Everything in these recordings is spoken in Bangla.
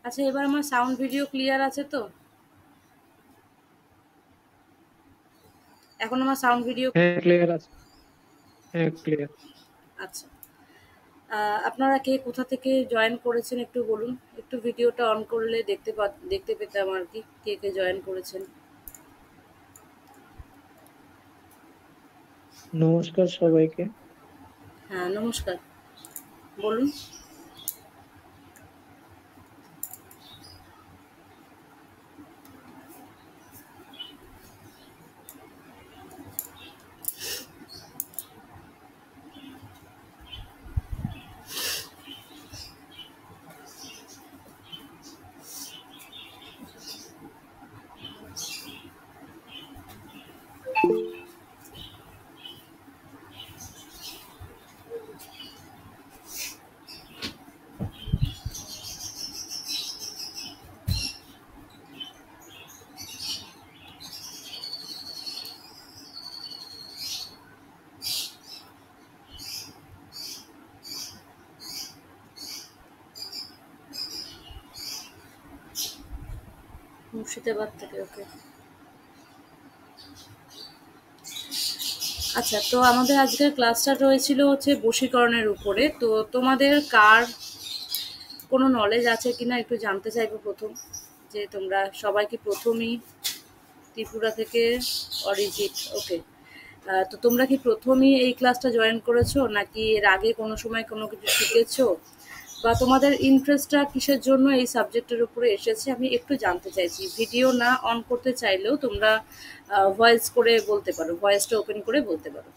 আচ্ছা, এবার আমার সাউন্ড ভিডিও ক্লিয়ার আছে তো? এখন আমার সাউন্ড ভিডিও হ্যাঁ, ক্লিয়ার আছে। হ্যাঁ, ক্লিয়ার। আচ্ছা। আপনারা কে কোথা থেকে জয়েন করেছেন একটু বলুন। একটু ভিডিওটা অন করলে দেখতে পেতাম আর কি, কে কে জয়েন করেছেন। নমস্কার সবাইকে। হ্যাঁ, নমস্কার, বলুন। মুর্শিদাবাদ থেকে, ওকে। আচ্ছা, তো আমাদের আজকের ক্লাসটা রয়েছিল হচ্ছে বশীকরণের উপরে। তো তোমাদের কার কোনো নলেজ আছে কিনা একটু জানতে চাইবো প্রথম, যে তোমরা সবাই কি প্রথমই ত্রিপুরা থেকে? অরিজিৎ, ওকে। তো তোমরা কি প্রথমই এই ক্লাসটা জয়েন করেছো, নাকি এর আগে কোনো সময় কোনো কিছু শিখেছো, বা তোমাদের ইন্টারেস্টটা কিসের জন্য এই সাবজেক্টের উপরে এসেছে আমি একটু জানতে চাইছি। ভিডিও না অন করতে চাইলেও তোমরা ভয়েস করে বলতে পারো, ভয়েসটা ওপেন করে বলতে পারো।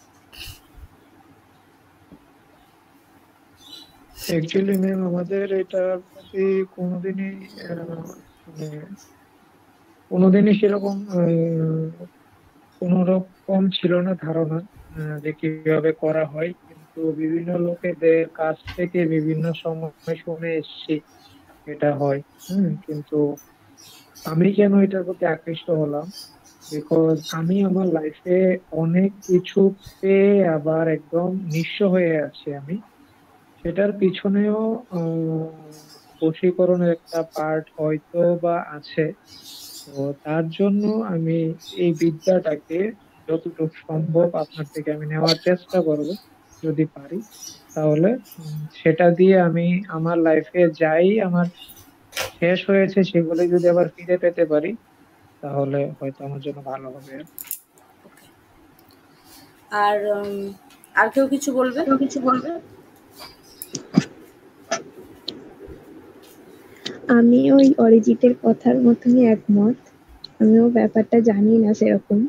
অ্যাকচুয়ালি ম্যাম, আমাদের এটার প্রতি কোনোদিনই মানে কোনোদিনই সেরকম কোনো রকম ছিল না ধারণা যে কিভাবে করা হয়, কিন্তু বিভিন্ন লোকেদের কাছ থেকে বিভিন্ন সময় শুনে এসেছি এটা হয়। কিন্তু আমি কেন এটার প্রতি আকৃষ্ট হলাম, বিকজ আমি আমার লাইফে অনেক কিছু পেয়ে আবার একদম নিঃস্ব হয়ে আছি আমি। সেটার পিছনেও বশীকরণের একটা পার্ট হয়তো বা আছে। তো তার জন্য আমি এই বিদ্যাটাকে যতটুকু সম্ভব আপনার থেকে আমি নেওয়ার চেষ্টা করব, যদি পারি। তাহলে সেটা দিয়ে আমি আমার লাইফে যাই আমার শেষ হয়েছে সেগুলো যদি আবার ফিরে পেতে পারি, তাহলে হয়তো আমার জন্য ভালো হবে। আর আর কেউ কিছু বলবে? কেউ কিছু বলবে? আমি ওই অরিজিতের কথার মতনই একমত। আমিও ব্যাপারটা জানি না সেরকম,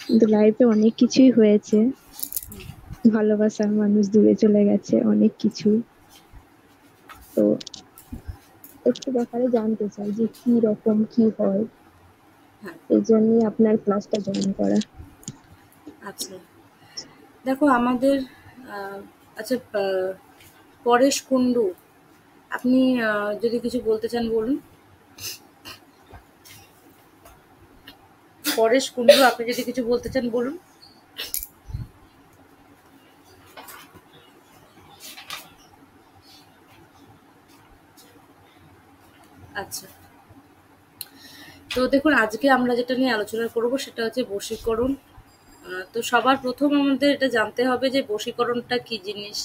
কিন্তু লাইফে অনেক কিছুই হয়েছে। ভালোবাসার মানুষ দূরে চলে গেছে, অনেক কিছু। তো একটু ব্যাপারে জানতে চাই যে কি রকম কি হয়, হ্যাঁ, এই জন্যই আপনার ক্লাসটা জয়েন করা। আচ্ছা। দেখো আমাদের আহ, আচ্ছা, পরেশ কুণ্ডু, আপনি যদি কিছু বলতে চান বলুন। পরেশ কুণ্ডু, আপনি যদি কিছু বলতে চান বলুন। আচ্ছা, তো দেখুন, আজকে আমরা যেটা নিয়ে আলোচনা করব সেটা হচ্ছে বশীকরণ। তো সবার প্রথম আমাদের এটা জানতে হবে যে বশীকরণটা কি জিনিস,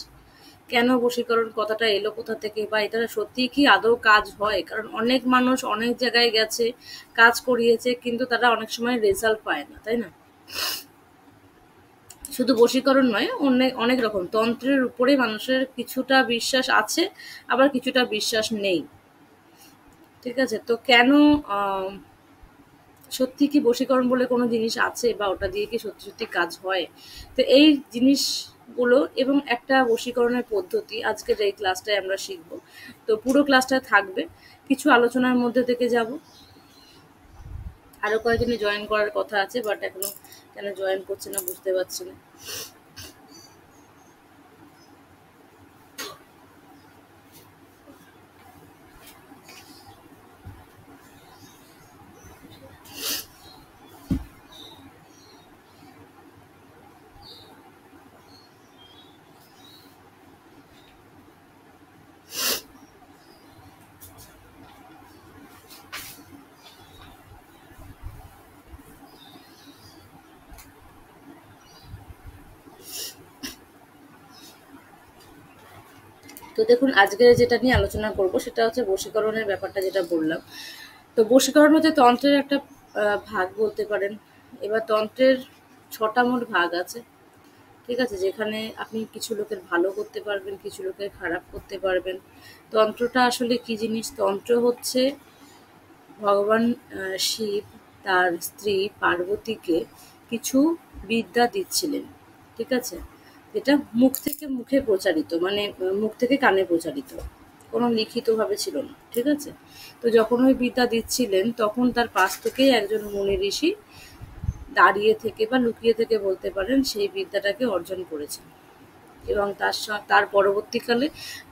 কেন বশীকরণ কথাটা এলো কোথা থেকে, বা এটা সত্যি কি আদৌ কাজ হয়। কারণ অনেক মানুষ অনেক জায়গায় গেছে, কাজ করিয়েছে, কিন্তু তারা অনেক সময় রেজাল্ট পায় না, তাই না? শুধু বশীকরণ নয়, অনেক অনেক রকম তন্ত্রের উপরে মানুষের কিছুটা বিশ্বাস আছে, আবার কিছুটা বিশ্বাস নেই। ঠিক আছে, তো কেন আহ সত্যি কি বশীকরণ বলে কোনো জিনিস আছে, বা ওটা দিয়ে কি সত্যি সত্যি কাজ হয়? তো এই জিনিসগুলো এবং একটা বশীকরণের পদ্ধতি আজকের এই ক্লাসটায় আমরা শিখব। তো পুরো ক্লাসটা থাকবে, কিছু আলোচনার মধ্যে থেকে যাব। আরো কয়েকজনে জয়েন করার কথা আছে, বাট এখনো কেন জয়েন করছে না বুঝতে পারছি না। তো দেখুন, আজকে যেটা নিয়ে আলোচনা করব সেটা হচ্ছে বশীকরণের ব্যাপারটা, যেটা বললাম। তো বশীকরণ হচ্ছে তন্ত্রের একটা ভাগ বলতে পারেন। এবার তন্ত্রের ৬টা মোট ভাগ আছে, ঠিক আছে? যেখানে আপনি কিছু লোকের ভালো করতে পারবেন, কিছু লোকের খারাপ করতে পারবেন। তন্ত্রটা আসলে কি জিনিস? তন্ত্র হচ্ছে ভগবান শিব তার স্ত্রী পার্বতীকে কিছু বিদ্যা দিচ্ছিলেন, ঠিক আছে? যেটা মুখ থেকে মুখে প্রচারিত, মানে মুখ থেকে কানে প্রচারিত, কোনো লিখিতভাবে ছিল না, ঠিক আছে? তো যখন ওই বিদ্যা দিচ্ছিলেন তখন তার পাশ থেকেই একজন মুনি ঋষি দাঁড়িয়ে থেকে বা লুকিয়ে থেকে বলতে পারেন সেই বিদ্যাটাকে অর্জন করেছেন। এবং তার পরবর্তীকালে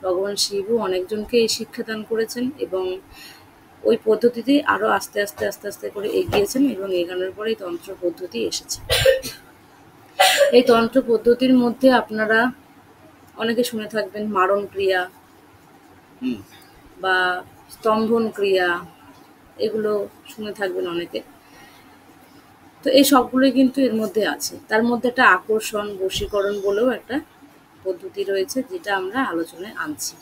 ভগবান শিবও অনেকজনকে এই শিক্ষাদান করেছেন এবং ওই পদ্ধতিতেই আরো আস্তে আস্তে আস্তে আস্তে করে এগিয়েছেন এবং এগানোর পরে এই তন্ত্র পদ্ধতি এসেছে। এই তন্ত্র পদ্ধতির মধ্যে আপনারা অনেকে শুনে থাকবেন মারণ ক্রিয়া, বা স্তম্ভন ক্রিয়া, এগুলো শুনে থাকবেন অনেকে। তো এই সবগুলোই কিন্তু এর মধ্যে আছে। তার মধ্যে একটা আকর্ষণ বশীকরণ বলেও একটা পদ্ধতি রয়েছে, যেটা আমরা আলোচনায় আনছি।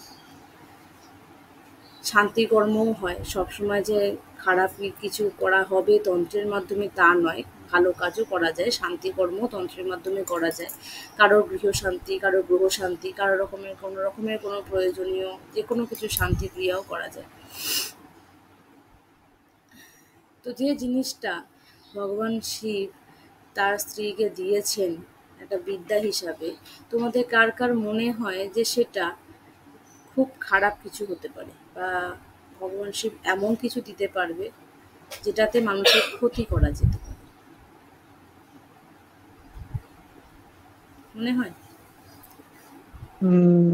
শান্তিকর্মও হয়, সবসময় যে খারাপ কিছু করা হবে তন্ত্রের মাধ্যমে তা নয়, ভালো কাজও করা যায়, শান্তিকর্মও তন্ত্রের মাধ্যমে করা যায়। কারোর গৃহশান্তি, কারোর গ্রহ শান্তি, কারো রকমের কোনো প্রয়োজনীয় যে কোনো কিছু শান্তি ক্রিয়াও করা যায়। তো যে জিনিসটা ভগবান শিব তার স্ত্রীকে দিয়েছেন একটা বিদ্যা হিসাবে, তোমাদের কার কার মনে হয় যে সেটা খুব খারাপ কিছু হতে পারে, বা ভগবান শিব এমন কিছু দিতে পারবে যেটাতে মানুষের ক্ষতি করা যেতে পারে? মনে হয়?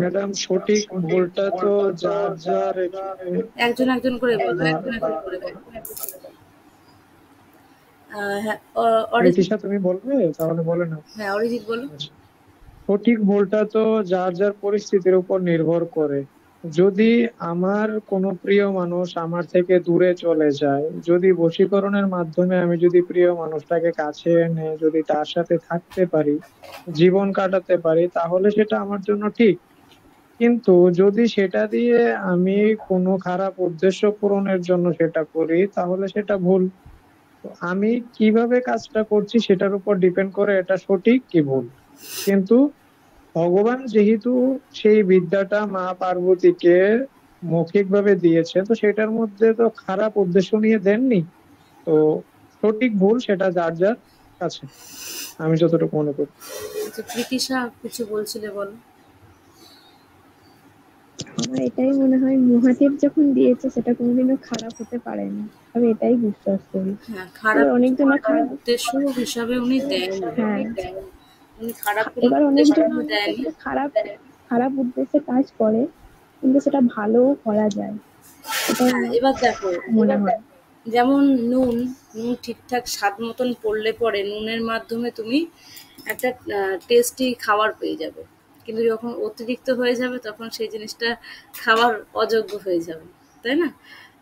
ম্যাডাম, সঠিক ভুলটা তো যার যার এখানে একজন একজন করে বলবো, একজন একজন করে বলবো। হ্যাঁ, অরিজিৎ। নীতিশা, তুমি বলবে? তাহলে বলে নাও। হ্যাঁ, অরিজিৎ বলো। আচ্ছা। সঠিক ভুলটা তো যার যার পরিস্থিতির উপর নির্ভর করে। যদি আমার কোনো প্রিয় মানুষ আমার থেকে দূরে চলে যায়, যদি বশীকরণের মাধ্যমে আমি যদি প্রিয় মানুষটাকে কাছে এনে যদি তার সাথে থাকতে পারি, জীবন কাটাতে পারি, তাহলে সেটা আমার জন্য ঠিক। কিন্তু যদি সেটা দিয়ে আমি কোনো খারাপ উদ্দেশ্য পূরণের জন্য সেটা করি, তাহলে সেটা ভুল। তো আমি কিভাবে কাজটা করছি সেটার উপর ডিপেন্ড করে এটা সঠিক কি ভুল। কিন্তু ভগবান যেহেতু সেই বিদ্যাটা মা পার্বতীকে মৌখিকভাবে দিয়েছে, তো সেটার মধ্যে তো খারাপ উদ্দেশ্য নিয়ে দেননি। তো সঠিক ভুল সেটা যার যার কাছে, আমি যতটুকু মনে করি। আচ্ছা, প্রীতিশা কিছু বলছিলে, বলো। আমার এটাই মনে হয় মহাদেব যখন দিয়েছে সেটা কোনোদিনও খারাপ হতে পারে না, আমি এটাই বিশ্বাস করি। হ্যাঁ, খারাপ এবার অনেকজন কোনো খারাপ, উদ্দেশ্য হিসাবে উনি দেননি। হ্যাঁ, উনি খারাপ কোনো এবার উদ্দেশ্য অনেকজন নিয়ে অনেক দেননি। ক্ষেত্রে খারাপ খারাপ উদ্দেশ্যে কাজ করে, কিন্তু সেটা ভালোও করা যায়, এটা হ্যাঁ, এবার দেখো, মনে হয়। যেমন নুন, নুন ঠিকঠাক স্বাদ মতন পড়লে পরে নুনের মাধ্যমে তুমি একটা টেস্টি খাবার পেয়ে যাবে। কিন্তু যখন অতিরিক্ত হয়ে যাবে তখন সেই জিনিসটা খাওয়ার অযোগ্য হয়ে যাবে, তাই না?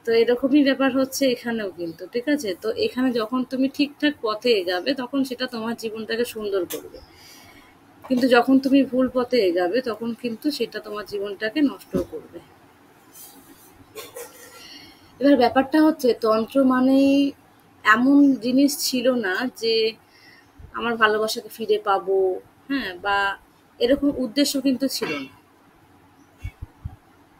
তো এরকমই ব্যাপার হচ্ছে এখানেও কিন্তু, ঠিক আছে? তো এখানে যখন তুমি ঠিকঠাক পথে এগাবে তখন সেটা তোমার জীবনটাকে সুন্দর করবে। কিন্তু যখন তুমি ভুল পথে এগাবে তখন কিন্তু সেটা তোমার জীবনটাকে নষ্ট করবে। এবার ব্যাপারটা হচ্ছে তন্ত্র মানেই এমন জিনিস ছিল না যে আমার ভালোবাসাকে ফিরে পাবো, হ্যাঁ, বা এরকম উদ্দেশ্য কিন্তু ছিল না।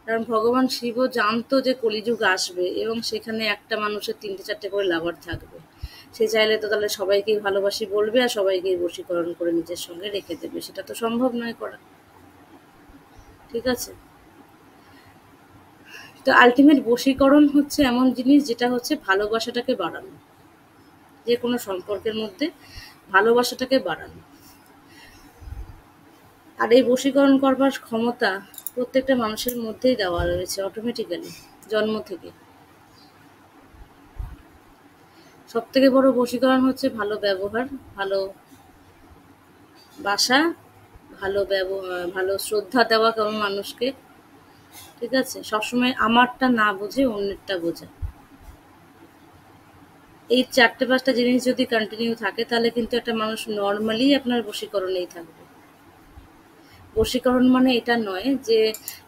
কারণ ভগবান শিবও জানতো যে কলিযুগ আসবে এবং সেখানে একটা মানুষের ৩টে ৪টে করে লাভার থাকবে। সে চাইলে তো তাহলে সবাইকেই ভালোবাসি বলবে আর সবাইকেই বশীকরণ করে নিজের সঙ্গে রেখে দেবে, সেটা তো সম্ভব নয় করা, ঠিক আছে? তো আলটিমেট বশীকরণ হচ্ছে এমন জিনিস যেটা হচ্ছে ভালোবাসাটাকে বাড়ানো, যে কোনো সম্পর্কের মধ্যে ভালোবাসাটাকে বাড়ানো। আর এই বশীকরণ করবার ক্ষমতা প্রত্যেকটা মানুষের মধ্যেই দেওয়া রয়েছে অটোমেটিক্যালি, জন্ম থেকে। সব থেকে বড় বশীকরণ হচ্ছে ভালো ব্যবহার, ভালো বাসা, ভালো শ্রদ্ধা দেওয়া কোনো মানুষকে, ঠিক আছে? সবসময় আমারটা না বুঝে অন্যেরটা বোঝা। এই ৪টে ৫টা জিনিস যদি কন্টিনিউ থাকে তাহলে কিন্তু একটা মানুষ নর্মালি আপনার বশীকরণেই থাকবে। বশীকরণ মানে এটা নয় যে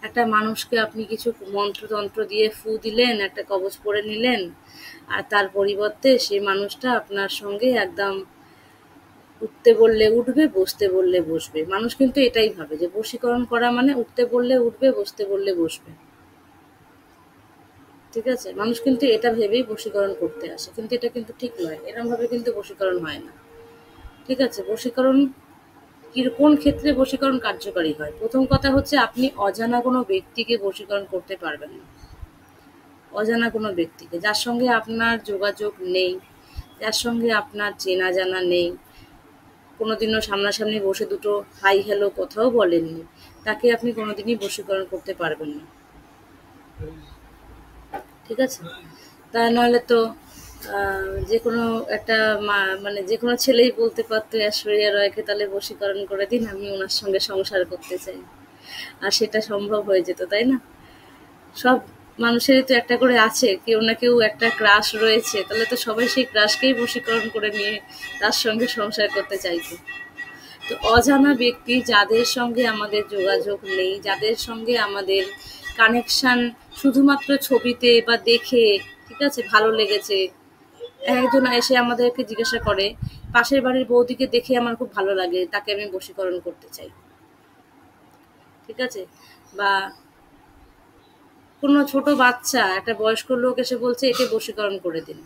একটা মানুষকে আপনি কিছু মন্ত্রতন্ত্র দিয়ে ফু দিলেন, একটা কবচ পরে নিলেন, আর তার পরিবর্তে সেই মানুষটা আপনার সঙ্গে একদম উঠতে বললে উঠবে, বসতে বললে বসবে। মানুষ কিন্তু এটাই ভাবে যে বশীকরণ করা মানে উঠতে বললে উঠবে, বসতে বললে বসবে। ঠিক আছে? মানুষ কিন্তু এটা ভেবেই বশীকরণ করতে আসে, কিন্তু এটা কিন্তু ঠিক নয়। এরকম ভাবে কিন্তু বশীকরণ হয় না। ঠিক আছে? বশীকরণ কোন ক্ষেত্রে বশীকরণ কার্যকারী হয়? প্রথম কথা হচ্ছে আপনি অজানা কোনো ব্যক্তিকে বশীকরণ করতে পারবেন না। অজানা কোনো ব্যক্তিকে, যার সঙ্গে আপনার যোগাযোগ নেই, যার সঙ্গে আপনার চেনা জানা নেই, কোনোদিনও সামনাসামনি বসে দুটো হাই হ্যালো কথাও বলেননি, তাকে আপনি কোনোদিনই বশীকরণ করতে পারবেন না। ঠিক আছে? তা নাহলে তো যে কোনো একটা মানে যে কোনো ছেলেই বলতে পারতো ঐশ্বরিয়া রয়কে তাহলে বশীকরণ করে দিন, আমি ওনার সঙ্গে সংসার করতে চাই, আর সেটা সম্ভব হয়ে যেত, তাই না? সব মানুষেরই তো একটা করে আছে, কেউ না কেউ একটা ক্রাশ রয়েছে, তাহলে তো সবাই সেই ক্রাশকেই বশীকরণ করে নিয়ে তার সঙ্গে সংসার করতে চাইতো। তো অজানা ব্যক্তি যাদের সঙ্গে আমাদের যোগাযোগ নেই, যাদের সঙ্গে আমাদের কানেকশন শুধুমাত্র ছবিতে বা দেখে, ঠিক আছে, ভালো লেগেছে, একজন এসে আমাদেরকে জিজ্ঞাসা করে পাশের বাড়ির বৌদিকে দেখে আমার খুব ভালো লাগে, তাকে আমি বশীকরণ করতে চাই। ঠিক আছে? বা কোনো ছোট বাচ্চা, একটা বয়স্ক লোক এসে বলছে একে বশীকরণ করে দিন,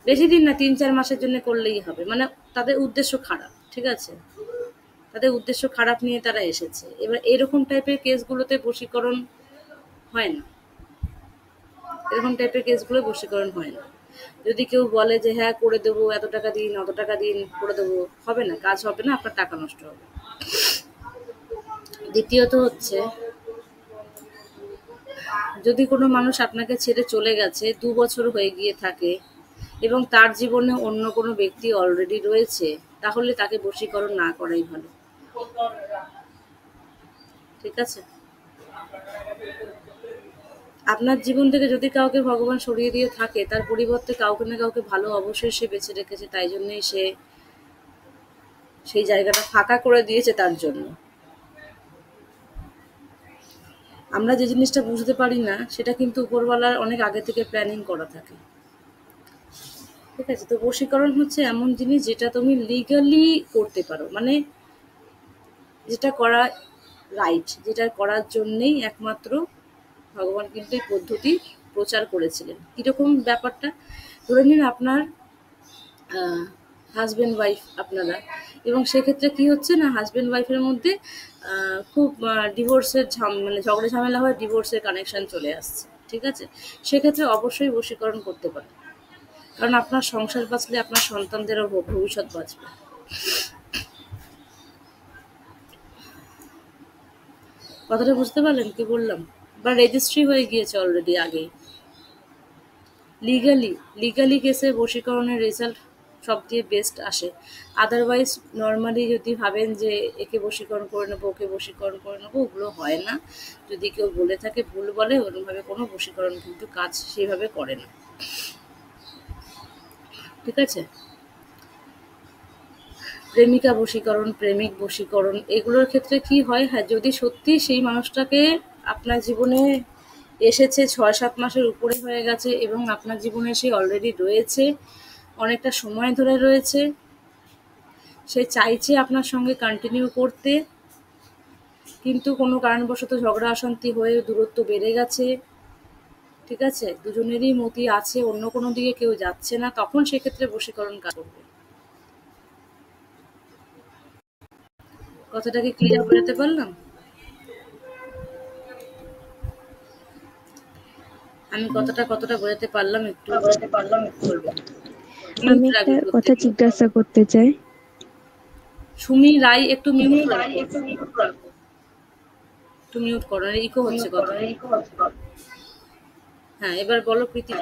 বেশি দিন না, 3-4 মাসের জন্য করলেই হবে, মানে তাদের উদ্দেশ্য খারাপ। ঠিক আছে? তাদের উদ্দেশ্য খারাপ নিয়ে তারা এসেছে। এবার এরকম টাইপের কেসগুলোতে বশীকরণ হয় না। এরকম টাইপের কেসগুলো বশীকরণ হয় না। যদি কেউ বলে যে হ্যাঁ করে দেবো, এত টাকা দিন, অত টাকা দিন, করে দেবো, হবে না, কাজ হবে না, আপনার টাকা নষ্ট হবে। দ্বিতীয়ত হচ্ছে, যদি কোনো মানুষ আপনাকে ছেড়ে চলে গেছে, 2 বছর হয়ে গিয়ে থাকে এবং তার জীবনে অন্য কোনো ব্যক্তি অলরেডি রয়েছে, তাহলে তাকে বশীকরণ না করাই ভালো। ঠিক আছে? আপনার জীবন থেকে যদি কাউকে ভগবান সরিয়ে দিয়ে থাকে, তার পরিবর্তে কাউকে না কাউকে ভালো অবশ্যই সে বেছে রেখেছে, তাই জন্যই সে সেই জায়গাটা ফাঁকা করে দিয়েছে তার জন্য। আমরা যে জিনিসটা বুঝতে পারি না, সেটা কিন্তু উপরওয়ালার অনেক আগে থেকে প্ল্যানিং করা থাকে। ঠিক আছে? তো বশীকরণ হচ্ছে এমন জিনিস যেটা তুমি লিগালি করতে পারো, মানে যেটা করা রাইট, যেটা করার জন্যেই একমাত্র ভগবান কিন্তু এই পদ্ধতি প্রচার করেছিলেন। কিরকম ব্যাপারটা? ধরে নিন আপনার হাজব্যান্ড ওয়াইফ আপনারা, এবং সেক্ষেত্রে কি হচ্ছে না, হাজব্যান্ড ওয়াইফের মধ্যে খুব ডিভোর্সের মানে ঝগড়া ঝামেলা হয়, ডিভোর্সের কানেকশন চলে আসছে। ঠিক আছে? সেক্ষেত্রে অবশ্যই বশীকরণ করতে পারেন, কারণ আপনার সংসার বাঁচলে আপনার সন্তানদেরও ভবিষ্যৎ বাঁচবে। কথাটা বুঝতে পারলেন কি বললাম? বা রেজিস্ট্রি হয়ে গিয়েছে অলরেডি আগেই। লিগালি কেসে বশীকরণের রেজাল্ট সবচেয়ে বেস্ট আসে। আদারওয়াইজ নর্মালি যদি ভাবেন যে একে বশীকরণ করে নেবো, ওকে বশীকরণ করে নেবো, ওগুলো হয় না। যদি কেউ বলে থাকে, ভুল বলে, ওরকমভাবে কোনো বশীকরণ কিন্তু কাজ সেইভাবে করে না। ঠিক আছে? প্রেমিকা বশীকরণ, প্রেমিক বশীকরণ, এগুলোর ক্ষেত্রে কি হয়, হ্যাঁ যদি সত্যি সেই মানুষটাকে আপনার জীবনে এসেছে 6-7 মাসের উপরে হয়ে গেছে এবং আপনার জীবনে সে অলরেডি রয়েছে, অনেকটা সময় ধরে রয়েছে, সে চাইছে আপনার সঙ্গে কন্টিনিউ করতে, কিন্তু কোনো কারণবশত ঝগড়া অশান্তি হয়ে দূরত্ব বেড়ে গেছে, ঠিক আছে, দুজনেরই মতি আছে, অন্য কোনো দিকে কেউ যাচ্ছে না, তখন সেক্ষেত্রে বশীকরণ কাজ করবে। কথাটাকে ক্লিয়ার বোঝাতে পারলাম? আমি কতটা বোঝাতে পারলাম একটু বলবেন। আমি একটা কথা জিজ্ঞাসা করতে চাই। সুমি রায় একটু মিউট রাখো, একটু মিউট করো, ইকো হচ্ছে কথা। হ্যাঁ এবার বলো প্রীতি।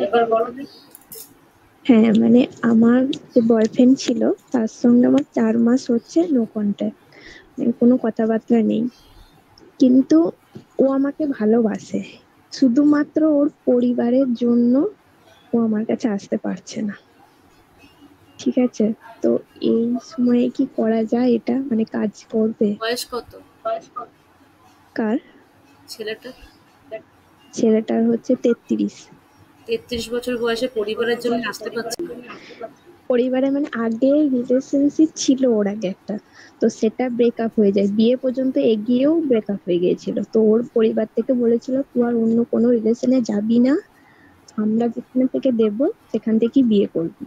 হ্যাঁ, মানে আমার যে বয়ফ্রেন্ড ছিল তার সঙ্গে আমার 4 মাস হচ্ছে নো কন্ট্যাক্ট, মানে কোনো কথাবার্তা নেই। কিন্তু ও আমাকে ভালোবাসে, শুধুমাত্র ওর পরিবারের জন্য ও আমার কাছে আসতে পারছে না। ঠিক আছে, তো এই সময়ে কি করা যায়? এটা মানে কাজ করবে? বয়স কত কার? ছেলেটা? ছেলেটার হচ্ছে 33। 33 বছর বয়সে পরিবারের জন্য আসতে পারছে না? পরিবারে মানে আগে রিলেশনশিপ ছিল ওর আগে একটা, তো সেটা ব্রেকআপ হয়ে যায়, বিয়ে পর্যন্ত এগিয়েও ব্রেকআপ হয়ে গিয়েছিল। তো ওর পরিবার থেকে বলেছিল তুই আর অন্য কোনো রিলেশনে যাবি না, আমরা যেখান থেকে দেব সেখান থেকেই বিয়ে করবি।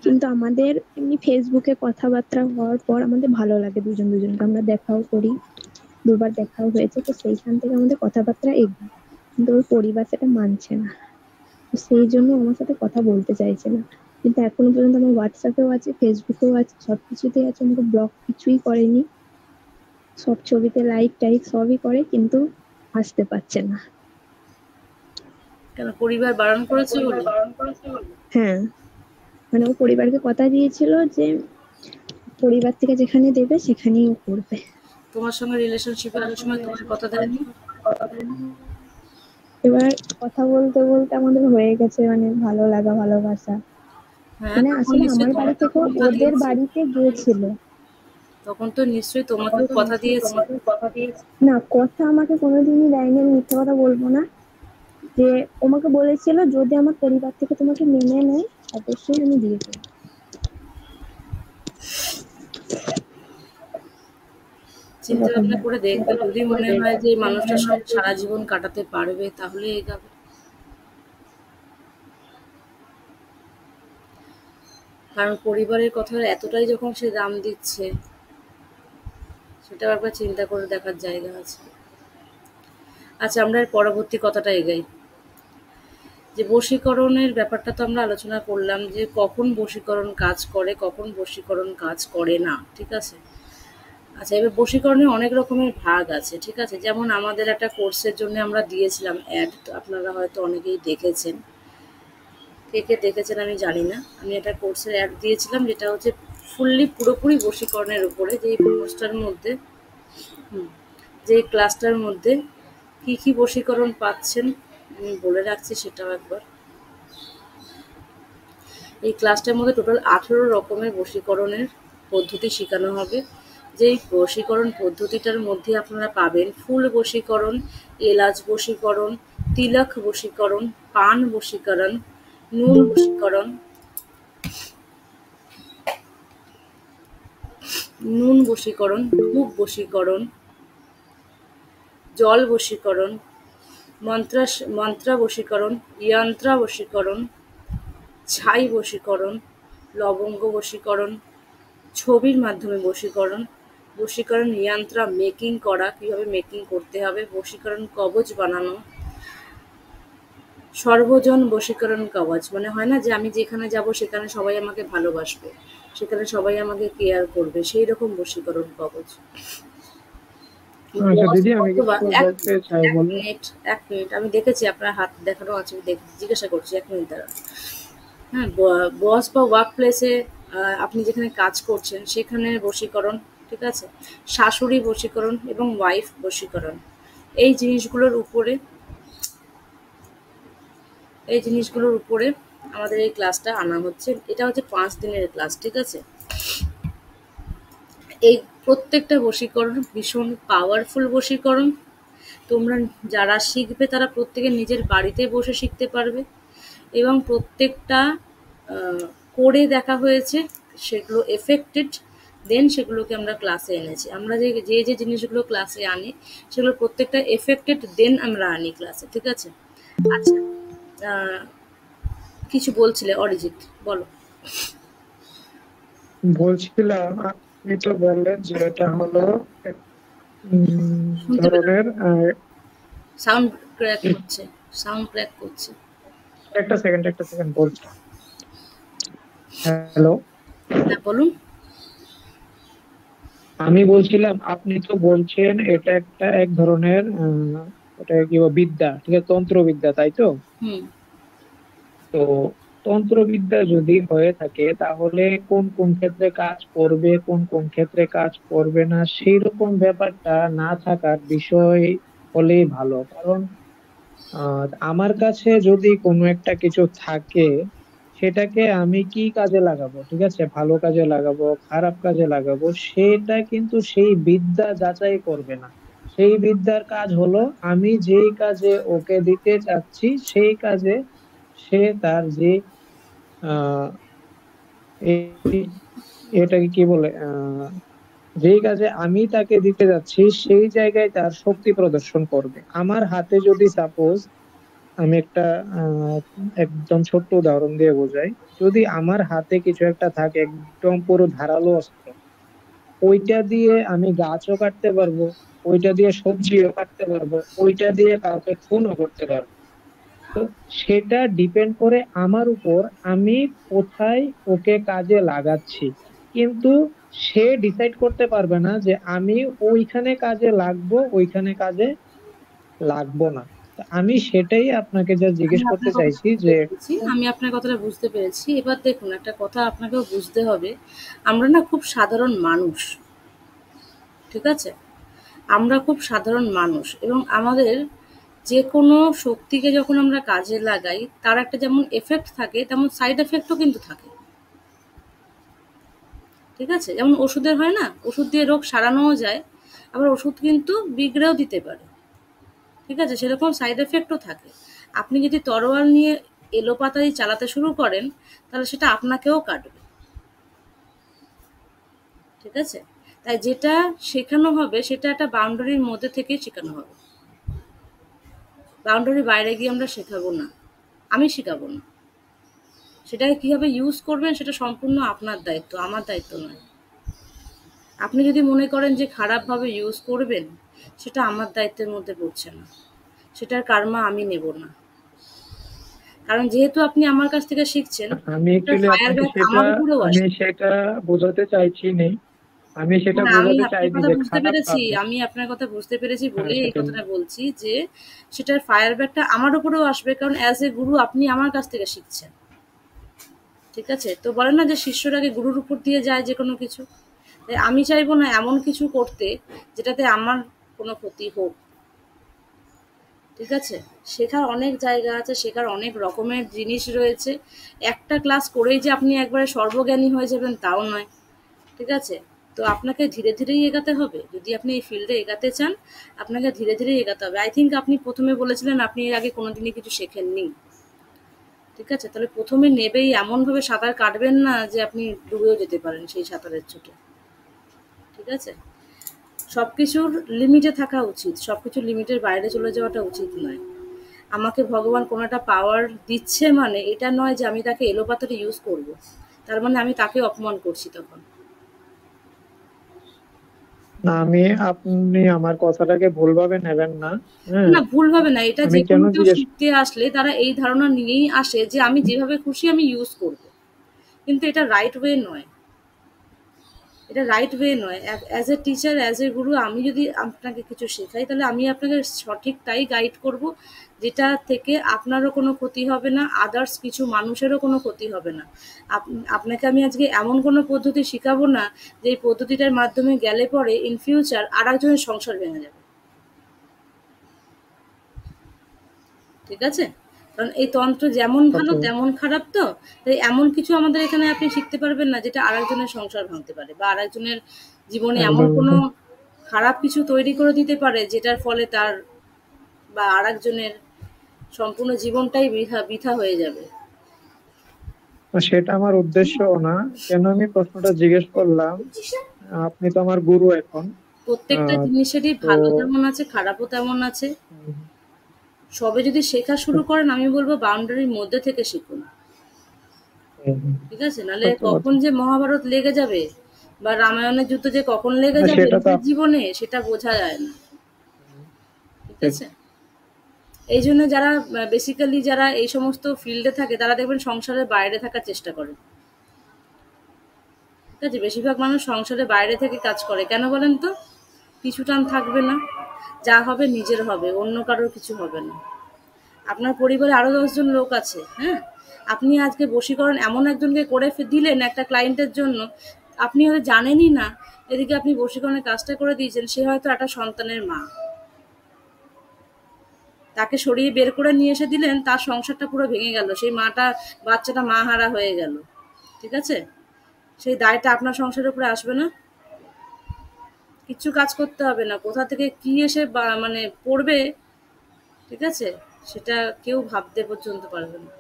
কিন্তু আমাদের এমনি ফেসবুকে কথাবার্তা হওয়ার পর আমাদের ভালো লাগে দুজন দুজনকে, আমরা দেখাও করি, দুবার দেখাও হয়েছে, তো সেইখান থেকে আমাদের কথাবার্তা এগোয়। কিন্তু ওর পরিবার সেটা মানছে না, তো সেই জন্য আমার সাথে কথা বলতে চাইছে না। কিন্তু এখনো পর্যন্ত আমার হোয়াটসঅ্যাপেও আছে, ফেসবুকেও আছে, সবকিছুতেই আছে, আমাকে ব্লক কিছুই করেনি, সব ছবিতে লাইক টাইক সবই করে, কিন্তু আসতে পারছে না। কেন, পরিবার বারণ করেছে বলে? হ্যাঁ, মানে ও পরিবারকে কথা দিয়েছিল যে পরিবার থেকে যেখানে দেবে সেখানেই ও করবে। তোমার সঙ্গে রিলেশনশিপে আসার সময় তোমার কথা দেয়নি? এবার কথা বলতে বলতে আমাদের হয়ে গেছে মানে ভালো লাগা ভালোবাসা। হ্যাঁ, মানে তখন আসলে নিশ্চয়ই আমার বাড়ি তোমাকে থেকে কথা ওদের দিয়েছে। বাড়িতে গিয়েছিল। তখন তো নিশ্চয়ই তোমাকেও কথা দিয়েছে। না, কথা আমাকে কোনোদিনই দেয়নি, আমি মিথ্যে কথা বলবো না। যে আমাকে বলেছিল যদি আমার পরিবার থেকে তোমাকে মেনে নেয় অবশ্যই আমি বিয়ে করবো। চিন্তা ভাবনা করে দেখবে, যদি মনে হয় যে এই মানুষটার সঙ্গে সারা জীবন কাটাতে পারবে তাহলে এগাবে। কারণ পরিবারের কথা এতটাই যখন সে দাম দিচ্ছে, সেটাও একবার চিন্তা করে দেখার জায়গা আছে। আচ্ছা, আমরা এর পরবর্তী কথাটা এগাই। যে বশীকরণের ব্যাপারটা তো আমরা আলোচনা করলাম, যে কখন বশীকরণ কাজ করে, কখন বশীকরণ কাজ করে না, ঠিক আছে। আচ্ছা, এবার বশীকরণের অনেক রকমের ভাগ আছে, ঠিক আছে। যেমন আমাদের একটা কোর্সের জন্য আমরা দিয়েছিলাম অ্যাড, আপনারা হয়তো অনেকেই দেখেছেন। কে কে দেখেছেন আমি জানি না। আমি একটা কোর্সের অ্যাড দিয়েছিলাম যেটা হচ্ছে পুরোপুরি বশীকরণের উপরে, যে এই কোর্সটার মধ্যে যে ক্লাসটার মধ্যে কি কি বশীকরণ পাচ্ছেন আমি বলে রাখছি সেটাও একবার। এই ক্লাসটার মধ্যে টোটাল 18 রকমের বশীকরণের পদ্ধতি শেখানো হবে। যেই বশীকরণ পদ্ধতিটার মধ্যে আপনারা পাবেন ফুল বশীকরণ, এলাচ বশীকরণ, তিলক বশীকরণ, পান বশীকরণ, নুন বশীকরণ, ধূপ বশীকরণ, জল বশীকরণ, মন্ত্রা বশীকরণ, যন্ত্রা বশীকরণ, ছাই বশীকরণ, লবঙ্গ বশীকরণ, ছবির মাধ্যমে বশীকরণ, বশীকরণ যন্ত্র মেকিং করা, কীভাবে মেকিং করতে হবে, বশীকরণ কবচ বানানো, সর্বজন বশীকরণ কবচ, মানে হয় না যে আমি যেখানে যাব সেখানে সবাই আমাকে ভালোবাসবে, সেখানে সবাই আমাকে কেয়ার করবে, সেই রকম বশীকরণ কবচ। আচ্ছা দিদি, আমি অথবা কিছু এক বলতে চাই, এক বলবো? মিনিট, এক মিনিট, আমি দেখেছি আপনার হাত দেখানো আছে, আমি জিজ্ঞাসা করছি, 1 মিনিট দাঁড়ান। হ্যাঁ, বস বা ওয়ার্ক প্লেসে আপনি যেখানে কাজ করছেন সেখানে বশীকরণ, ঠিক আছে। শাশুড়ি বশীকরণ এবং ওয়াইফ বশীকরণ, এই জিনিসগুলোর উপরে এই জিনিসগুলোর উপরে আমাদের এই ক্লাসটা আনা হচ্ছে। এটা হচ্ছে 5 দিনের ক্লাস, ঠিক আছে। এই প্রত্যেকটা বশীকরণ ভীষণ পাওয়ারফুল বশীকরণ। তোমরা যারা শিখবে তারা প্রত্যেকে নিজের বাড়িতে বসে শিখতে পারবে, এবং প্রত্যেকটা করে দেখা হয়েছে, সেগুলো এফেক্টেড, দেন সেগুলোকে আমরা ক্লাসে এনেছি। আমরা যে যে যে জিনিসগুলো ক্লাসে আনি সেগুলো প্রত্যেকটা এফেক্টেড, দেন আমরা আনি ক্লাসে, ঠিক আছে। আচ্ছা, কিছু বলছিলে অরিজিৎ, বলো। বলছিলাম, আপনি তো বললেন যে এটা হলো এক শুনতে পেলাম, ধরনের সাউন্ড ক্র্যাক করছে, সাউন্ড ক্র্যাক করছে। একটা সেকেন্ড বলছি। হ্যালো, হ্যাঁ, বলুন। আমি বলছিলাম আপনি তো বলছেন এটা এক ধরনের ওটা কি বলে, বিদ্যা, ঠিক আছে, তন্ত্রবিদ্যা, তাই তো? হুম। তো তন্ত্রবিদ্যা যদি হয়ে থাকে তাহলে কোন কোন ক্ষেত্রে কাজ করবে, কোন কোন ক্ষেত্রে কাজ করবে না, সেই রকম ব্যাপারটা না থাকার বিষয় হলেই ভালো। কারণ আমার কাছে যদি কোনো একটা কিছু থাকে, সেটাকে আমি কি কাজে লাগাবো, ঠিক আছে, ভালো কাজে লাগাবো খারাপ কাজে লাগাবো, সেটা কিন্তু সেই বিদ্যা যাচাই করবে না। সেই বিদ্যার কাজ হলো আমি যেই কাজে ওকে দিতে চাচ্ছি সেই কাজে সে তার যে আহ এই- এটাকে কি বলে, যেই কাজে আমি তাকে দিতে যাচ্ছি সেই জায়গায় তার শক্তি প্রদর্শন করবে। আমার হাতে যদি সাপোজ, আমি একটা আহ, একদম ছোট্ট উদাহরণ দিয়ে বোঝাই, যদি আমার হাতে কিছু একটা থাকে একদম পুরো ধারালো অস্ত্র, ওইটা দিয়ে আমি গাছও কাটতে পারবো, ওইটা দিয়ে সবজিও কাটতে পারবো, ওইটা দিয়ে কাউকে খুনও করতে পারবো। তো সেটা ডিপেন্ড করে আমার উপর, আমি কোথায় ওকে কাজে লাগাচ্ছি। কিন্তু সে ডিসাইড করতে পারবে না যে আমি ওইখানে কাজে লাগবো, ওইখানে কাজে লাগবো না। তো আমি সেটাই আপনাকে যা আমি জিজ্ঞেস করতে আপনার কথা চাইছি বুঝতে যে পেরেছি, আমি আপনার কথাটা বুঝতে পেরেছি। এবার দেখুন, একটা কথা আপনাকেও বুঝতে হবে, আমরা না খুব সাধারণ মানুষ, ঠিক আছে? আমরা খুব সাধারণ মানুষ এবং আমাদের যে কোনো শক্তিকে যখন আমরা কাজে লাগাই তার একটা যেমন এফেক্ট থাকে তেমন সাইড এফেক্টও কিন্তু থাকে, ঠিক আছে? যেমন ওষুধের হয় না, ওষুধ দিয়ে রোগ সারানোও যায়, আবার ওষুধ কিন্তু বিগড়েও দিতে পারে, ঠিক আছে? সেরকম সাইড এফেক্টও থাকে। আপনি যদি তরোয়াল নিয়ে এলোপাতাড়ি চালাতে শুরু করেন তাহলে সেটা আপনাকেও কাটবে, ঠিক আছে? তাই যেটা শেখানো হবে সেটা একটা বাউন্ডারির মধ্যে থেকেই শেখানো হবে। বাউন্ডারির বাইরে গিয়ে আমরা শেখাবো না, আমি শেখাবো না। সেটাকে কিভাবে ইউজ করবেন সেটা সম্পূর্ণ আপনার দায়িত্ব, আমার দায়িত্ব নয়। আপনি যদি মনে করেন যে খারাপভাবে ইউজ করবেন, সেটা আমার দায়িত্বের মধ্যে পড়ছে না, সেটার কার্মা আমি নেব না। কারণ যেহেতু আপনি আমার কাছ থেকে শিখছেন, আমি সেটার অ্যাকচুয়ালি ফায়ার আপনাকে ব্যাক সেটা আমার উপরেও আমি আসবে। সেটা বোঝাতে চাইছি নেই। আমি সেটা না, আমি বোঝাতে আপনার চাইনি কথা যে বুঝতে খারাপ পেরেছি। ভাবে। আমি আপনার কথা বুঝতে পেরেছি হ্যাঁ, বলেই এই সেটাই। কথাটা বলছি যে সেটার ফায়ার ব্যাকটা আমার উপরেও আসবে, কারণ অ্যাজ এ গুরু আপনি আমার কাছ থেকে শিখছেন, ঠিক আছে? তো বলেন না যে শিষ্যর আগে গুরুর উপর দিয়ে যায় যে কোনো কিছু। তাই আমি চাইবো না এমন কিছু করতে যেটাতে আমার কোনো ক্ষতি হোক, ঠিক আছে? শেখার অনেক জায়গা আছে, শেখার অনেক রকমের জিনিস রয়েছে। একটা ক্লাস করেই যে আপনি একবারে সর্বজ্ঞানী হয়ে যাবেন তাও নয়, ঠিক আছে? তো আপনাকে ধীরে ধীরেই এগাতে হবে। যদি আপনি এই ফিল্ডে এগাতে চান, আপনাকে ধীরে ধীরেই এগাতে হবে। আই থিঙ্ক আপনি প্রথমে বলেছিলেন আপনি এর আগে কোনোদিনই কিছু শেখেননি, ঠিক আছে? তাহলে প্রথমে নেবেই এমনভাবে সাঁতার কাটবেন না যে আপনি ডুবেও যেতে পারেন সেই সাঁতারের চোটে, ঠিক আছে? সবকিছুর লিমিটে থাকা উচিত, সবকিছুর লিমিটের বাইরে চলে যাওয়াটা উচিত নয়। আমাকে ভগবান কোনো একটা পাওয়ার দিচ্ছে মানে এটা নয় যে আমি তাকে এলোপাতাড়ি ইউজ করব, তার মানে আমি তাকে অপমান করছি তখন। না, আপনি আমার কথাটাকে ভুলভাবে নেবেন না। হ্যাঁ, না, ভুল ভাবে না, এটা আমি যে কেন কোনো কেউ জিজ্ঞেস শিখতে আসলে তারা এই ধারণা নিয়েই আসে যে আমি যেভাবে খুশি আমি ইউজ করব, কিন্তু এটা রাইট ওয়ে নয়। এটা রাইট ওয়ে নয়। As a teacher, as a গুরু, আমি যদি আপনাকে কিছু শেখাই তাহলে আমি আপনাকে সঠিকটাই গাইড করব, যেটা থেকে আপনারও কোনো ক্ষতি হবে না, আদার্স কিছু মানুষেরও কোনো ক্ষতি হবে না। আপনাকে আমি আজকে এমন কোনো পদ্ধতি শেখাবো না যে এই পদ্ধতিটার মাধ্যমে গেলে পরে ইন ফিউচার আর একজনের সংসার ভেঙে যাবে, ঠিক আছে? কারণ এই তন্ত্র যেমন ভালো করতে। তেমন খারাপ, তো তাই এমন কিছু আমাদের এখানে আপনি শিখতে পারবেন না যেটা আরেকজনের সংসার ভাঙতে পারে বা আরেকজনের জীবনে এমন একদম কোনো একদম। খারাপ কিছু তৈরি করে দিতে পারে যেটার ফলে তার বা আরেকজনের সম্পূর্ণ জীবনটাই বৃথা বৃথা হয়ে যাবে। তো সেটা আমার উদ্দেশ্যও না। কেন আমি প্রশ্নটা জিজ্ঞেস করলাম, আপনি তো আমার গুরু এখন। প্রত্যেকটা আহ জিনিসেরই তো ভালো যেমন আছে খারাপও তেমন আছে। উম, সবে যদি শেখা শুরু করেন আমি বলবো বাউন্ডারির মধ্যে থেকে শিখুন, ঠিক আছে? নাহলে সত্য কখন কথা। যে মহাভারত লেগে যাবে বা রামায়ণের যুদ্ধ যে কখন লেগে না, যাবে সেটা তো নিজের জীবনে সেটা বোঝা যায় না, ঠিক ঠিক। আছে? এই জন্য যারা বেসিক্যালি যারা এই সমস্ত ফিল্ডে থাকে তারা দেখবেন সংসারের বাইরে থাকার চেষ্টা করে, ঠিক আছে? বেশিরভাগ মানুষ সংসারের বাইরে থেকে কাজ করে, কেন বলেন তো? পিছু টান থাকবে না, যা হবে নিজের হবে, অন্য কারোর কিছু হবে না। আপনার পরিবারে আরো 10 জন লোক আছে, হ্যাঁ? আপনি আজকে বশীকরণ এমন একজনকে করে দিলেন একটা ক্লায়েন্টের জন্য, আপনি হয়তো জানেনই না এদিকে আপনি বশীকরণের কাজটা করে দিয়েছেন, সে হয়তো একটা সন্তানের মা। তাকে সরিয়ে বের করে নিয়ে এসে দিলেন, তার সংসারটা পুরো ভেঙে গেল, সেই বাচ্চাটা মা হারা হয়ে গেল। ঠিক আছে, সেই দায়টা আপনার সংসারের উপরে আসবে না? কিচ্ছু কাজ করতে হবে না, কোথা থেকে কি এসে মানে পড়বে, ঠিক আছে, সেটা কেউ ভাবতে পর্যন্ত পারবে না।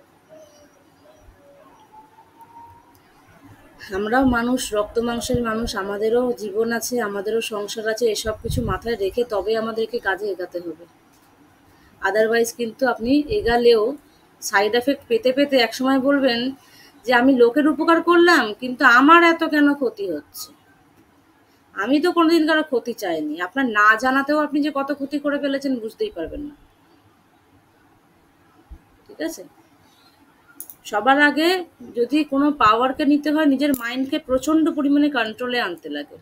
আমরাও মানুষ, রক্ত মাংসের মানুষ, আমাদেরও জীবন আছে, আমাদেরও সংসার আছে, এসব কিছু মাথায় রেখে তবে আমাদেরকে কাজে এগাতে হবে। আদারওয়াইজ কিন্তু আপনি এগালেও সাইড এফেক্ট পেতে পেতে একসময় বলবেন যে আমি লোকের উপকার করলাম কিন্তু আমার এত কেন ক্ষতি হচ্ছে। আমি তো কোনোদিন কারো ক্ষতি চাইনি, আপনার না জানাতেও আপনি যে কত ক্ষতি করে ফেলেছেন বুঝতেই পারবেন না। ঠিক আছে, সবার আগে যদি কোনো পাওয়ারকে নিতে হয়, নিজের মাইন্ডকে প্রচণ্ড পরিমাণে কন্ট্রোলে আনতে লাগে।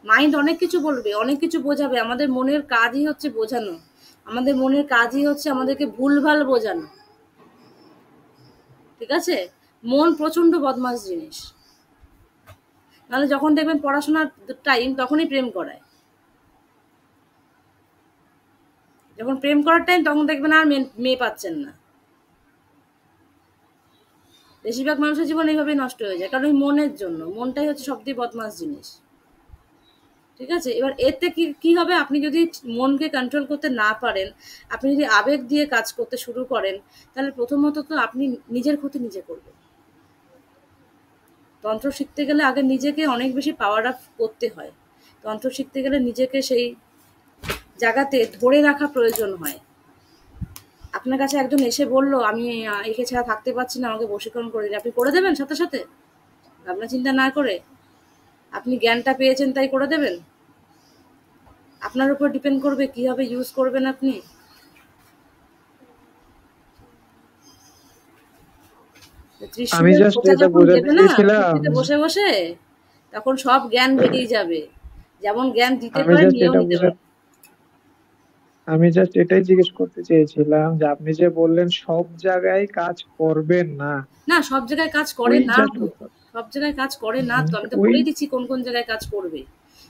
মাইন্ড অনেক কিছু বলবে, অনেক কিছু বোঝাবে, আমাদের মনের কাজই হচ্ছে বোঝানো, আমাদের মনের কাজই হচ্ছে আমাদেরকে ভুলভাল বোঝানো। ঠিক আছে, মন প্রচণ্ড বদমাশ জিনিস। নাহলে যখন দেখবেন পড়াশোনার টাইম তখনই প্রেম করায়, যখন প্রেম করার টাইম তখন দেখবেন আর মেয়ে পাচ্ছেন না। বেশিরভাগ মানুষের জীবন এইভাবেই নষ্ট হয়ে যায়, কারণ ওই মনের জন্য। মনটাই হচ্ছে সবথেকে বদমাশ জিনিস। ঠিক আছে, এবার এতে কি হবে, আপনি যদি মনকে কন্ট্রোল করতে না পারেন, আপনি যদি আবেগ দিয়ে কাজ করতে শুরু করেন, তাহলে প্রথমত তো আপনি নিজের ক্ষতি নিজে করবেন। তন্ত্র শিখতে গেলে আগে নিজেকে অনেক বেশি পাওয়ার আপ করতে হয়। তন্ত্র শিখতে গেলে নিজেকে সেই জায়গাতে ধরে রাখা প্রয়োজন হয়। আপনার কাছে একজন এসে বললো আমি একে ছাড়া থাকতে পারছি না, আমাকে বশীকরণ করে দিন, আপনি করে দেবেন সাথে সাথে ভাবনা চিন্তা না করে? আপনি জ্ঞানটা পেয়েছেন তাই করে দেবেন? আপনার উপর ডিপেন্ড করবে কিভাবে ইউজ করবেন আপনি। আমি ত্রিশূলের জাস্ট খোঁচা এটা যখন বোঝাতে দেবে না চেয়েছিলাম, কুর্সিতে বসে বসে, তখন সব জ্ঞান বেরিয়ে যাবে, যেমন জ্ঞান দিতে আমি পারে জাস্ট নিয়েও এটা নিতে বোঝা পারে। আমি জাস্ট এটাই জিজ্ঞেস করতে চেয়েছিলাম যে আপনি যে বললেন সব জায়গায় কাজ করবেন না, না, সব জায়গায় কাজ করে ওই না জাস্ট তো, সব জায়গায় কাজ করে না তো, আমি তো বলেই দিচ্ছি কোন কোন জায়গায় কাজ করবে।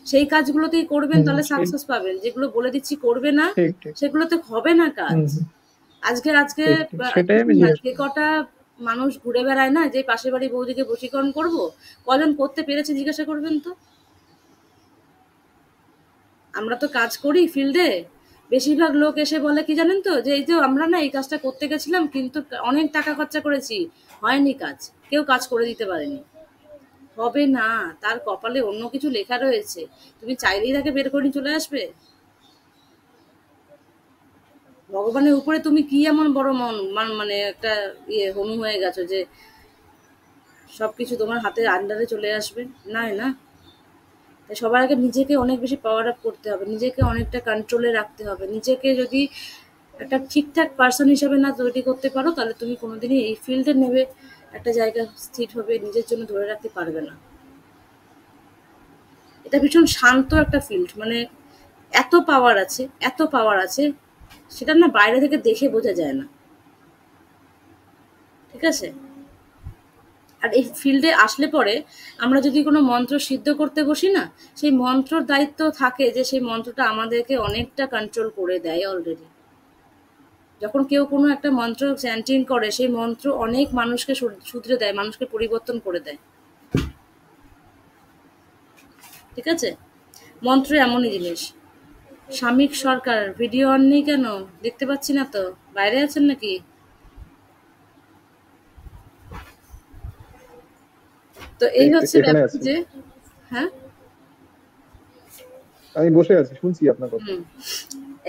সেই কাজগুলোতেই করবেন, তাহলে সেই সাকসেস পাবেন। যেগুলো বলে দিচ্ছি করবে না, ঠিক ঠিক। সেগুলোতে হবে না কাজ। হুম হুম, আজকে আজকে ঠিক ঠিক, সেটাই আমি না, জিজ্ঞেস যে করছি। কটা মানুষ ঘুরে বেড়ায় না যে পাশের বাড়ি বৌদিকে বশীকরণ করব, কজন করতে পেরেছে জিজ্ঞাসা করবেন তো? আমরা তো কাজ করি ফিল্ডে, বেশিরভাগ লোক এসে বলে কি জানেন তো, যে এই যে আমরা না এই কাজটা করতে গেছিলাম কিন্তু অনেক টাকা খরচা করেছি, হয়নি কাজ, কেউ কাজ করে দিতে পারেনি। হবে না, তার কপালে অন্য কিছু লেখা রয়েছে, তুমি চাইলেই তাকে বের করে নিয়ে চলে আসবে? ভগবানের উপরে তুমি কি এমন বড় মানে একটা হনু হয়ে গেছো যে সবকিছু তোমার হাতের আন্ডারে চলে আসবে? না না, তাই সবার আগে নিজেকে অনেক বেশি পাওয়ার আপ করতে হবে, নিজেকে অনেকটা কন্ট্রোলে রাখতে হবে। নিজেকে যদি একটা ঠিকঠাক পার্সন হিসাবে না তৈরি করতে পারো, তাহলে তুমি কোনোদিনই এই ফিল্ডে নেবে একটা জায়গা স্থির হবে নিজের জন্য ধরে রাখতে পারবে না। এটা ভীষণ শান্ত একটা ফিল্ড, মানে এত পাওয়ার আছে, এত পাওয়ার আছে, সেটা না বাইরে থেকে দেখে বোঝা যায় না। ঠিক আছে, আর এই ফিল্ডে আসলে পরে আমরা যদি কোনো মন্ত্র সিদ্ধ করতে বসি না, সেই মন্ত্রর দায়িত্ব থাকে যে সেই মন্ত্রটা আমাদেরকে অনেকটা কন্ট্রোল করে দেয় অলরেডি। যখন কেউ কোনো একটা মন্ত্র চ্যান্টিং করে, সেই মন্ত্র অনেক মানুষকে শুধরে দেয়, মানুষকে পরিবর্তন করে দেয়। ঠিক আছে, মন্ত্র এমনই জিনিস। সামিক সরকার ভিডিও অন নেই কেন? দেখতে পাচ্ছি না তো, বাইরে আছেন নাকি? তো এই হচ্ছে এখানে ব্যাপার আছি, যে, হ্যাঁ, আমি বসে আছি, শুনছি আপনার কথা। হুম,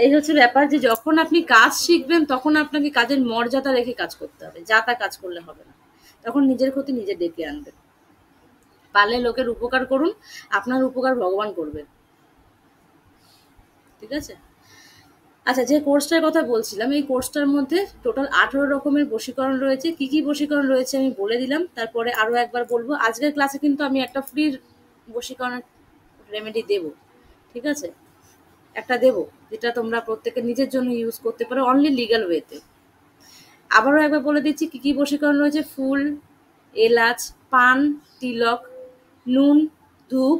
এই হচ্ছে ব্যাপার যে যখন আপনি কাজ শিখবেন তখন আপনাকে কাজের মর্যাদা রেখে কাজ করতে হবে, যা তা কাজ করলে হবে না। তখন নিজের ক্ষতি নিজে ডেকে আনবেন। পারলে লোকের উপকার করুন, আপনার উপকার ভগবান করবেন। ঠিক আছে, আচ্ছা, যে কোর্সটার কথা বলছিলাম, এই কোর্সটার মধ্যে টোটাল 18 রকমের বশীকরণ রয়েছে। কি কি বশীকরণ রয়েছে আমি বলে দিলাম, তারপরে আরও একবার বলবো। আজকের ক্লাসে কিন্তু আমি একটা ফ্রি বশীকরণের রেমেডি দেব। ঠিক আছে, একটা দেব, যেটা তোমরা প্রত্যেকে নিজের জন্য ইউজ করতে পারো অনলি লিগ্যাল ওয়েতে। আবারও একবার বলে দিচ্ছি কি কি বশীকরণ রয়েছে। ফুল, এলাচ, পান, তিলক, নুন, ধূপ,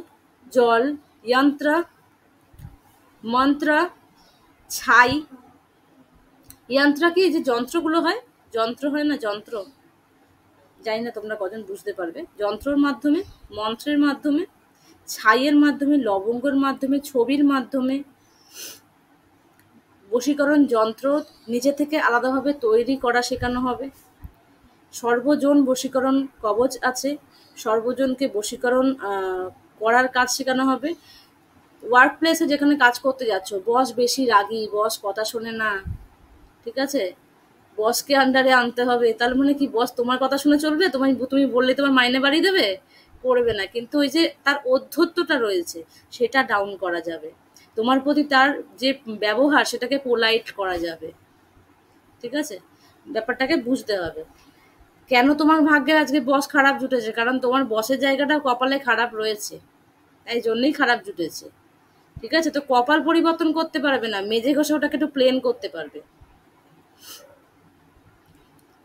জল, যন্ত্র, মন্ত্র, ছাই, ইয়ান্ত্রা কি যে যন্ত্রগুলো হয়, যন্ত্র হয় না, যন্ত্র, জানি না তোমরা কজন বুঝতে পারবে। যন্ত্রর মাধ্যমে, মন্ত্রের মাধ্যমে, ছাইয়ের মাধ্যমে, লবঙ্গের মাধ্যমে, ছবির মাধ্যমে বশীকরণ যন্ত্র নিজে থেকে আলাদাভাবে তৈরি করা শেখানো হবে। সর্বজন বশীকরণ কবচ আছে, সর্বজনকে বশীকরণ করার কাজ শেখানো হবে। ওয়ার্ক প্লেসে যেখানে কাজ করতে যাচ্ছ, বস বেশি রাগী, বস কথা শোনে না, ঠিক আছে, বসকে আন্ডারে আনতে হবে, তার মানে কি বস তোমার কথা শুনে চলবে? তুমি বললে তোমার মাইনে বাড়িয়ে দেবে? করবে না। কিন্তু ওই যে তার ঔদ্ধত্যটা রয়েছে সেটা ডাউন করা যাবে, তোমার প্রতি তার যে ব্যবহার সেটাকে পোলাইট করা যাবে, ঠিক আছে। ব্যাপারটাকে বুঝতে হবে কেন তোমার ভাগ্যে আজকে বস খারাপ জুটেছে, কারণ তোমার বসের জায়গাটা কপালে খারাপ রয়েছে, তাই জন্যই খারাপ জুটেছে, ঠিক আছে। তো কপাল পরিবর্তন করতে পারবে না, মেজে ঘষে ওটাকে একটু প্লেন করতে পারবে,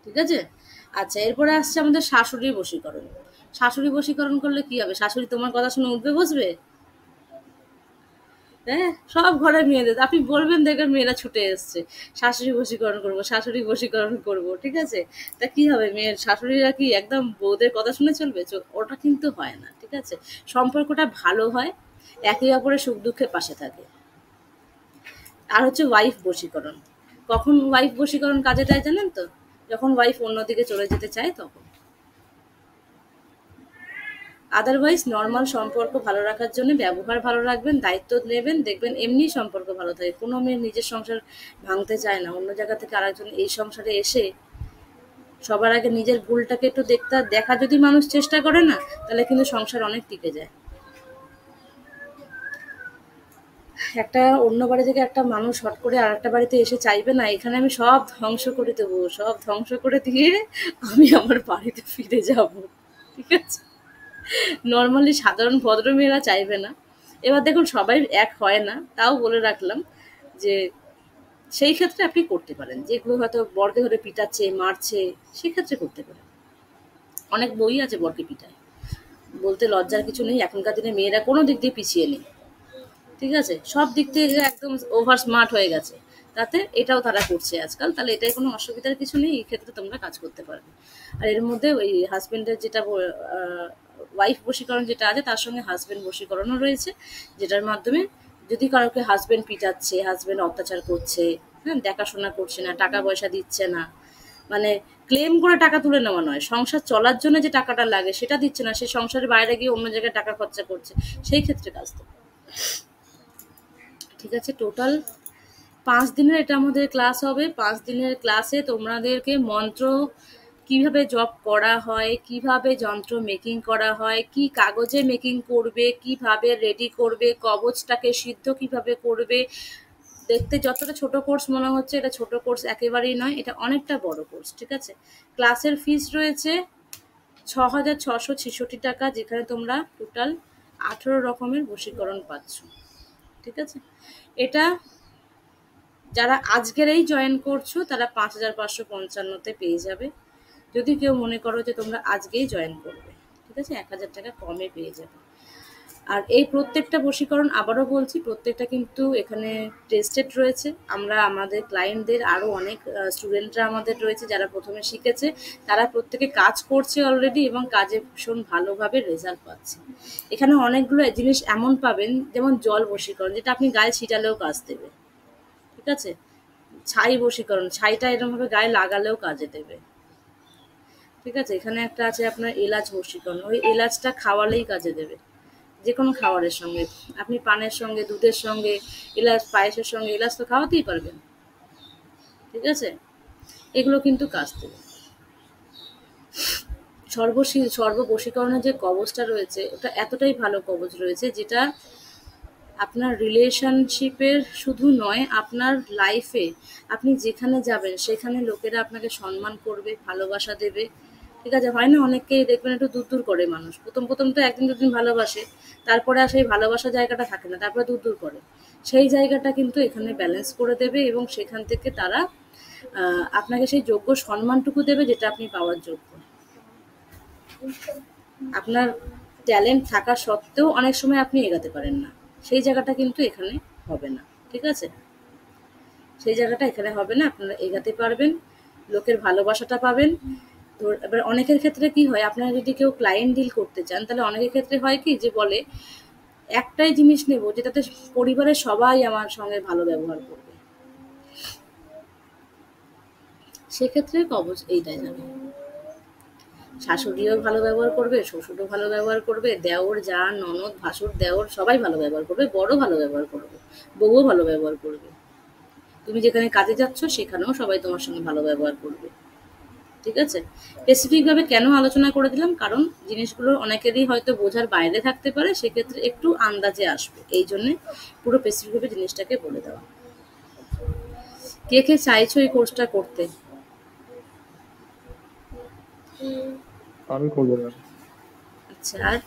ঠিক আছে। আচ্ছা, এরপরে আসছে আমাদের শাশুড়ির বশীকরণ। শাশুড়ি বশীকরণ করলে কি হবে? শাশুড়ি তোমার কথা শুনে উঠবে বসবে? হ্যাঁ, সব ঘরে মেয়েদের আপনি বলবেন, দেখবেন মেয়েরা ছুটে এসছে, শাশুড়ি বশীকরণ করবো, শাশুড়ি বশীকরণ করবো, ঠিক আছে। তা কি হবে, মেয়ের শাশুড়িরা কি একদম বউদের কথা শুনে চলবে? ওটা কিন্তু হয় না, ঠিক আছে। সম্পর্কটা ভালো হয়, একে অপরের সুখ দুঃখে পাশে থাকে। আর হচ্ছে ওয়াইফ বশীকরণ। কখন ওয়াইফ বশীকরণ কাজে দেয় জানেন তো? যখন ওয়াইফ অন্যদিকে চলে যেতে চায় তখন। আদারওয়াইজ নর্মাল সম্পর্ক ভালো রাখার জন্য ব্যবহার ভালো রাখবেন, দায়িত্ব নেবেন, দেখবেন এমনি সম্পর্ক ভালো থাকে। কোনো মেয়ে নিজের সংসার ভাঙতে চায় না, অন্য জায়গা থেকে আরেকজন এই সংসারে এসে সবার আগে নিজের ভুলটাকে একটু দেখা যদি মানুষ চেষ্টা করে না, তাহলে কিন্তু সংসার অনেক টিকে যায়। একটা অন্য বাড়ি থেকে একটা মানুষ হট করে আর একটা বাড়িতে এসে চাইবে না এখানে আমি সব ধ্বংস করে দেবো, সব ধ্বংস করে দিয়ে আমি আমার বাড়িতে ফিরে যাব, ঠিক আছে। নর্মালি সাধারণ ভদ্রমেয়েরা চাইবে না। এবার দেখুন সবাই এক হয় না, তাও বলে রাখলাম যে সেই ক্ষেত্রে আপনি করতে পারেন, যেগুলো হয়তো বরকে ধরে পিটাচ্ছে, মারছে, সেক্ষেত্রে করতে পারেন। অনেক বই আছে বরকে পিটায়, বলতে লজ্জার কিছু নেই। এখনকার দিনে মেয়েরা কোনো দিক দিয়ে পিছিয়ে নেই, ঠিক আছে, সব দিক থেকে একদম ওভার স্মার্ট হয়ে গেছে, তাতে এটাও তারা করছে আজকাল। তাহলে এটাই কোনো অসুবিধার কিছু নেই, এই ক্ষেত্রে তোমরা কাজ করতে পারবে। আর এর মধ্যে ওই হাজবেন্ডের যেটা ওয়াইফ বশীকরণ যেটা আছে, তার সঙ্গে হাজবেন্ড বশীকরণও রয়েছে, যেটার মাধ্যমে যদি কারোকে হাজবেন্ড পিটাচ্ছে, হাজবেন্ড অত্যাচার করছে, হ্যাঁ, দেখাশোনা করছে না, টাকা পয়সা দিচ্ছে না, মানে ক্লেম করে টাকা তুলে নেওয়া নয়, সংসার চলার জন্য যে টাকাটা লাগে সেটা দিচ্ছে না, সে সংসারের বাইরে গিয়ে অন্য জায়গায় টাকা খরচা করছে, সেই ক্ষেত্রে কাজ দেবে, ঠিক আছে। টোটাল 5 দিনের এটা আমাদের ক্লাস হবে। 5 দিনের ক্লাসে তোমাদেরকে মন্ত্র কিভাবে জপ করা হয়, কিভাবে যন্ত্র মেকিং করা হয়, কি কাগজে মেকিং করবে, কিভাবে রেডি করবে, কবচটাকে সিদ্ধ কিভাবে করবে। দেখতে যতটা ছোট কোর্স মনে হচ্ছে, এটা ছোট কোর্স একেবারেই নয়, এটা অনেকটা বড় কোর্স, ঠিক আছে। ক্লাসের ফিস রয়েছে 6,666 টাকা, যেখানে তোমরা টোটাল 18 রকমের বশীকরণ পাচ্ছ, ঠিক আছে। এটা যারা আজকেরই জয়েন করছো তারা 5,555-তে পেয়ে যাবে। যদি কেউ মনে করো যে তোমরা আজকেই জয়েন করবে, ঠিক আছে, 1,000 টাকা কমে পেয়ে যাবে। আর এই প্রত্যেকটা বশীকরণ আবারও বলছি, প্রত্যেকটা কিন্তু এখানে টেস্টেড রয়েছে। আমরা আমাদের ক্লায়েন্টদের আরও অনেক স্টুডেন্টরা আমাদের রয়েছে যারা প্রথমে শিখেছে, তারা প্রত্যেকে কাজ করছে অলরেডি এবং কাজে ভীষণ ভালোভাবে রেজাল্ট পাচ্ছে। এখানে অনেকগুলো জিনিস এমন পাবেন, যেমন জল বশীকরণ, যেটা আপনি গায়ে ছিটালেও কাজ দেবে, ঠিক আছে। ছাই বশীকরণ, ছাইটা এরকমভাবে গায়ে লাগালেও কাজে দেবে, ঠিক আছে। এখানে একটা আছে আপনার এলাচ বশীকরণ, ওই এলাচটা খাওয়ালেই কাজে দেবে, যে কোনো খাবারের সঙ্গে, আপনি পানের সঙ্গে, দুধের সঙ্গে, এলাচ পায়েসের সঙ্গে এলাচ তো খাওয়াতেই পারবেন, ঠিক আছে। এগুলো কিন্তু কাজ দেবে। সর্ববশীকরণের যে কবচটা রয়েছে, ওটা এতটাই ভালো কবচ রয়েছে, যেটা আপনার রিলেশনশিপের শুধু নয়, আপনার লাইফে আপনি যেখানে যাবেন সেখানে লোকেরা আপনাকে সম্মান করবে, ভালোবাসা দেবে, ঠিক আছে। হয় না, অনেককেই দেখবেন একটু দূর দূর করে মানুষ, প্রথম তো একদিন দুদিন ভালোবাসে, তারপরে আর সেই ভালোবাসা জায়গাটা থাকে না, তারপরে দূর দূর করে। সেই জায়গাটা কিন্তু এখানে ব্যালেন্স করে দেবে এবং সেখান থেকে তারা আপনাকে সেই যোগ্য সম্মানটুকু দেবে যেটা আপনি পাওয়ার যোগ্য। আপনার ট্যালেন্ট থাকা সত্ত্বেও অনেক সময় আপনি এগাতে পারেন না, সেই জায়গাটা কিন্তু এখানে হবে না, ঠিক আছে। সেই জায়গাটা এখানে হবে না, আপনারা এগাতে পারবেন, লোকের ভালোবাসাটা পাবেন। তো এবার অনেকের ক্ষেত্রে কি হয়, আপনারা যদি কেউ ক্লায়েন্ট ডিল করতে চান, তাহলে অনেকের ক্ষেত্রে হয় কি যে বলে একটাই জিনিস নেব যেটাতে পরিবারের সবাই আমার সঙ্গে ভালো ব্যবহার করবে, সেক্ষেত্রে কবচ এইটাই যাবে। শাশুড়িও ভালো ব্যবহার করবে, শ্বশুরও ভালো ব্যবহার করবে, দেওর যা ননদ ভাসুর দেওর সবাই ভালো ব্যবহার করবে, বড় ভালো ব্যবহার করবে, বউও ভালো ব্যবহার করবে। তুমি যেখানে কাজে যাচ্ছ সেখানেও সবাই তোমার সঙ্গে ভালো ব্যবহার করবে। ঠিক আছে? স্পেসিফিকভাবে কেন আলোচনা করে দিলাম, কারণ জিনিসগুলো অনেকেরই হয়তো বোঝার বাইরে থাকতে পারে, সেক্ষেত্রে একটু আন্দাজে আসবে, এই জন্যে পুরো স্পেসিফিকভাবে জিনিসটাকে বলে দেওয়া। কে কে চাইছো এই কোর্সটা করতে? আমি করবো ম্যাম। আচ্ছা, আর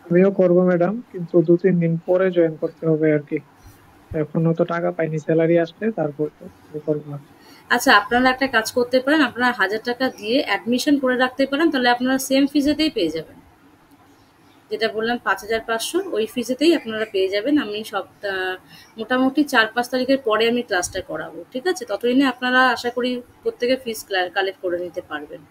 আমিও করবো ম্যাডাম, কিন্তু 2-3 দিন পরে জয়েন করতে হবে আর কি। এখনো তো টাকা পাইনি, স্যালারি আসলে তারপর করবো। আচ্ছা, আপনারা একটা কাজ করতে পারেন, আপনারা 1000 টাকা দিয়ে অ্যাডমিশন করে রাখতে পারেন, তাহলে আপনারা সেম ফিজেতেই পেয়ে যাবেন। যেটা বললাম 5500, ওই ফিজেতেই আপনারা পেয়ে যাবেন। আমি মোটামুটি 4-5 তারিখের পরে আমি ক্লাসটা করাবো। ঠিক আছে? ততদিনে আপনারা আশা করি প্রত্যেকে ফিজ কালেক্ট করে নিতে পারবেন।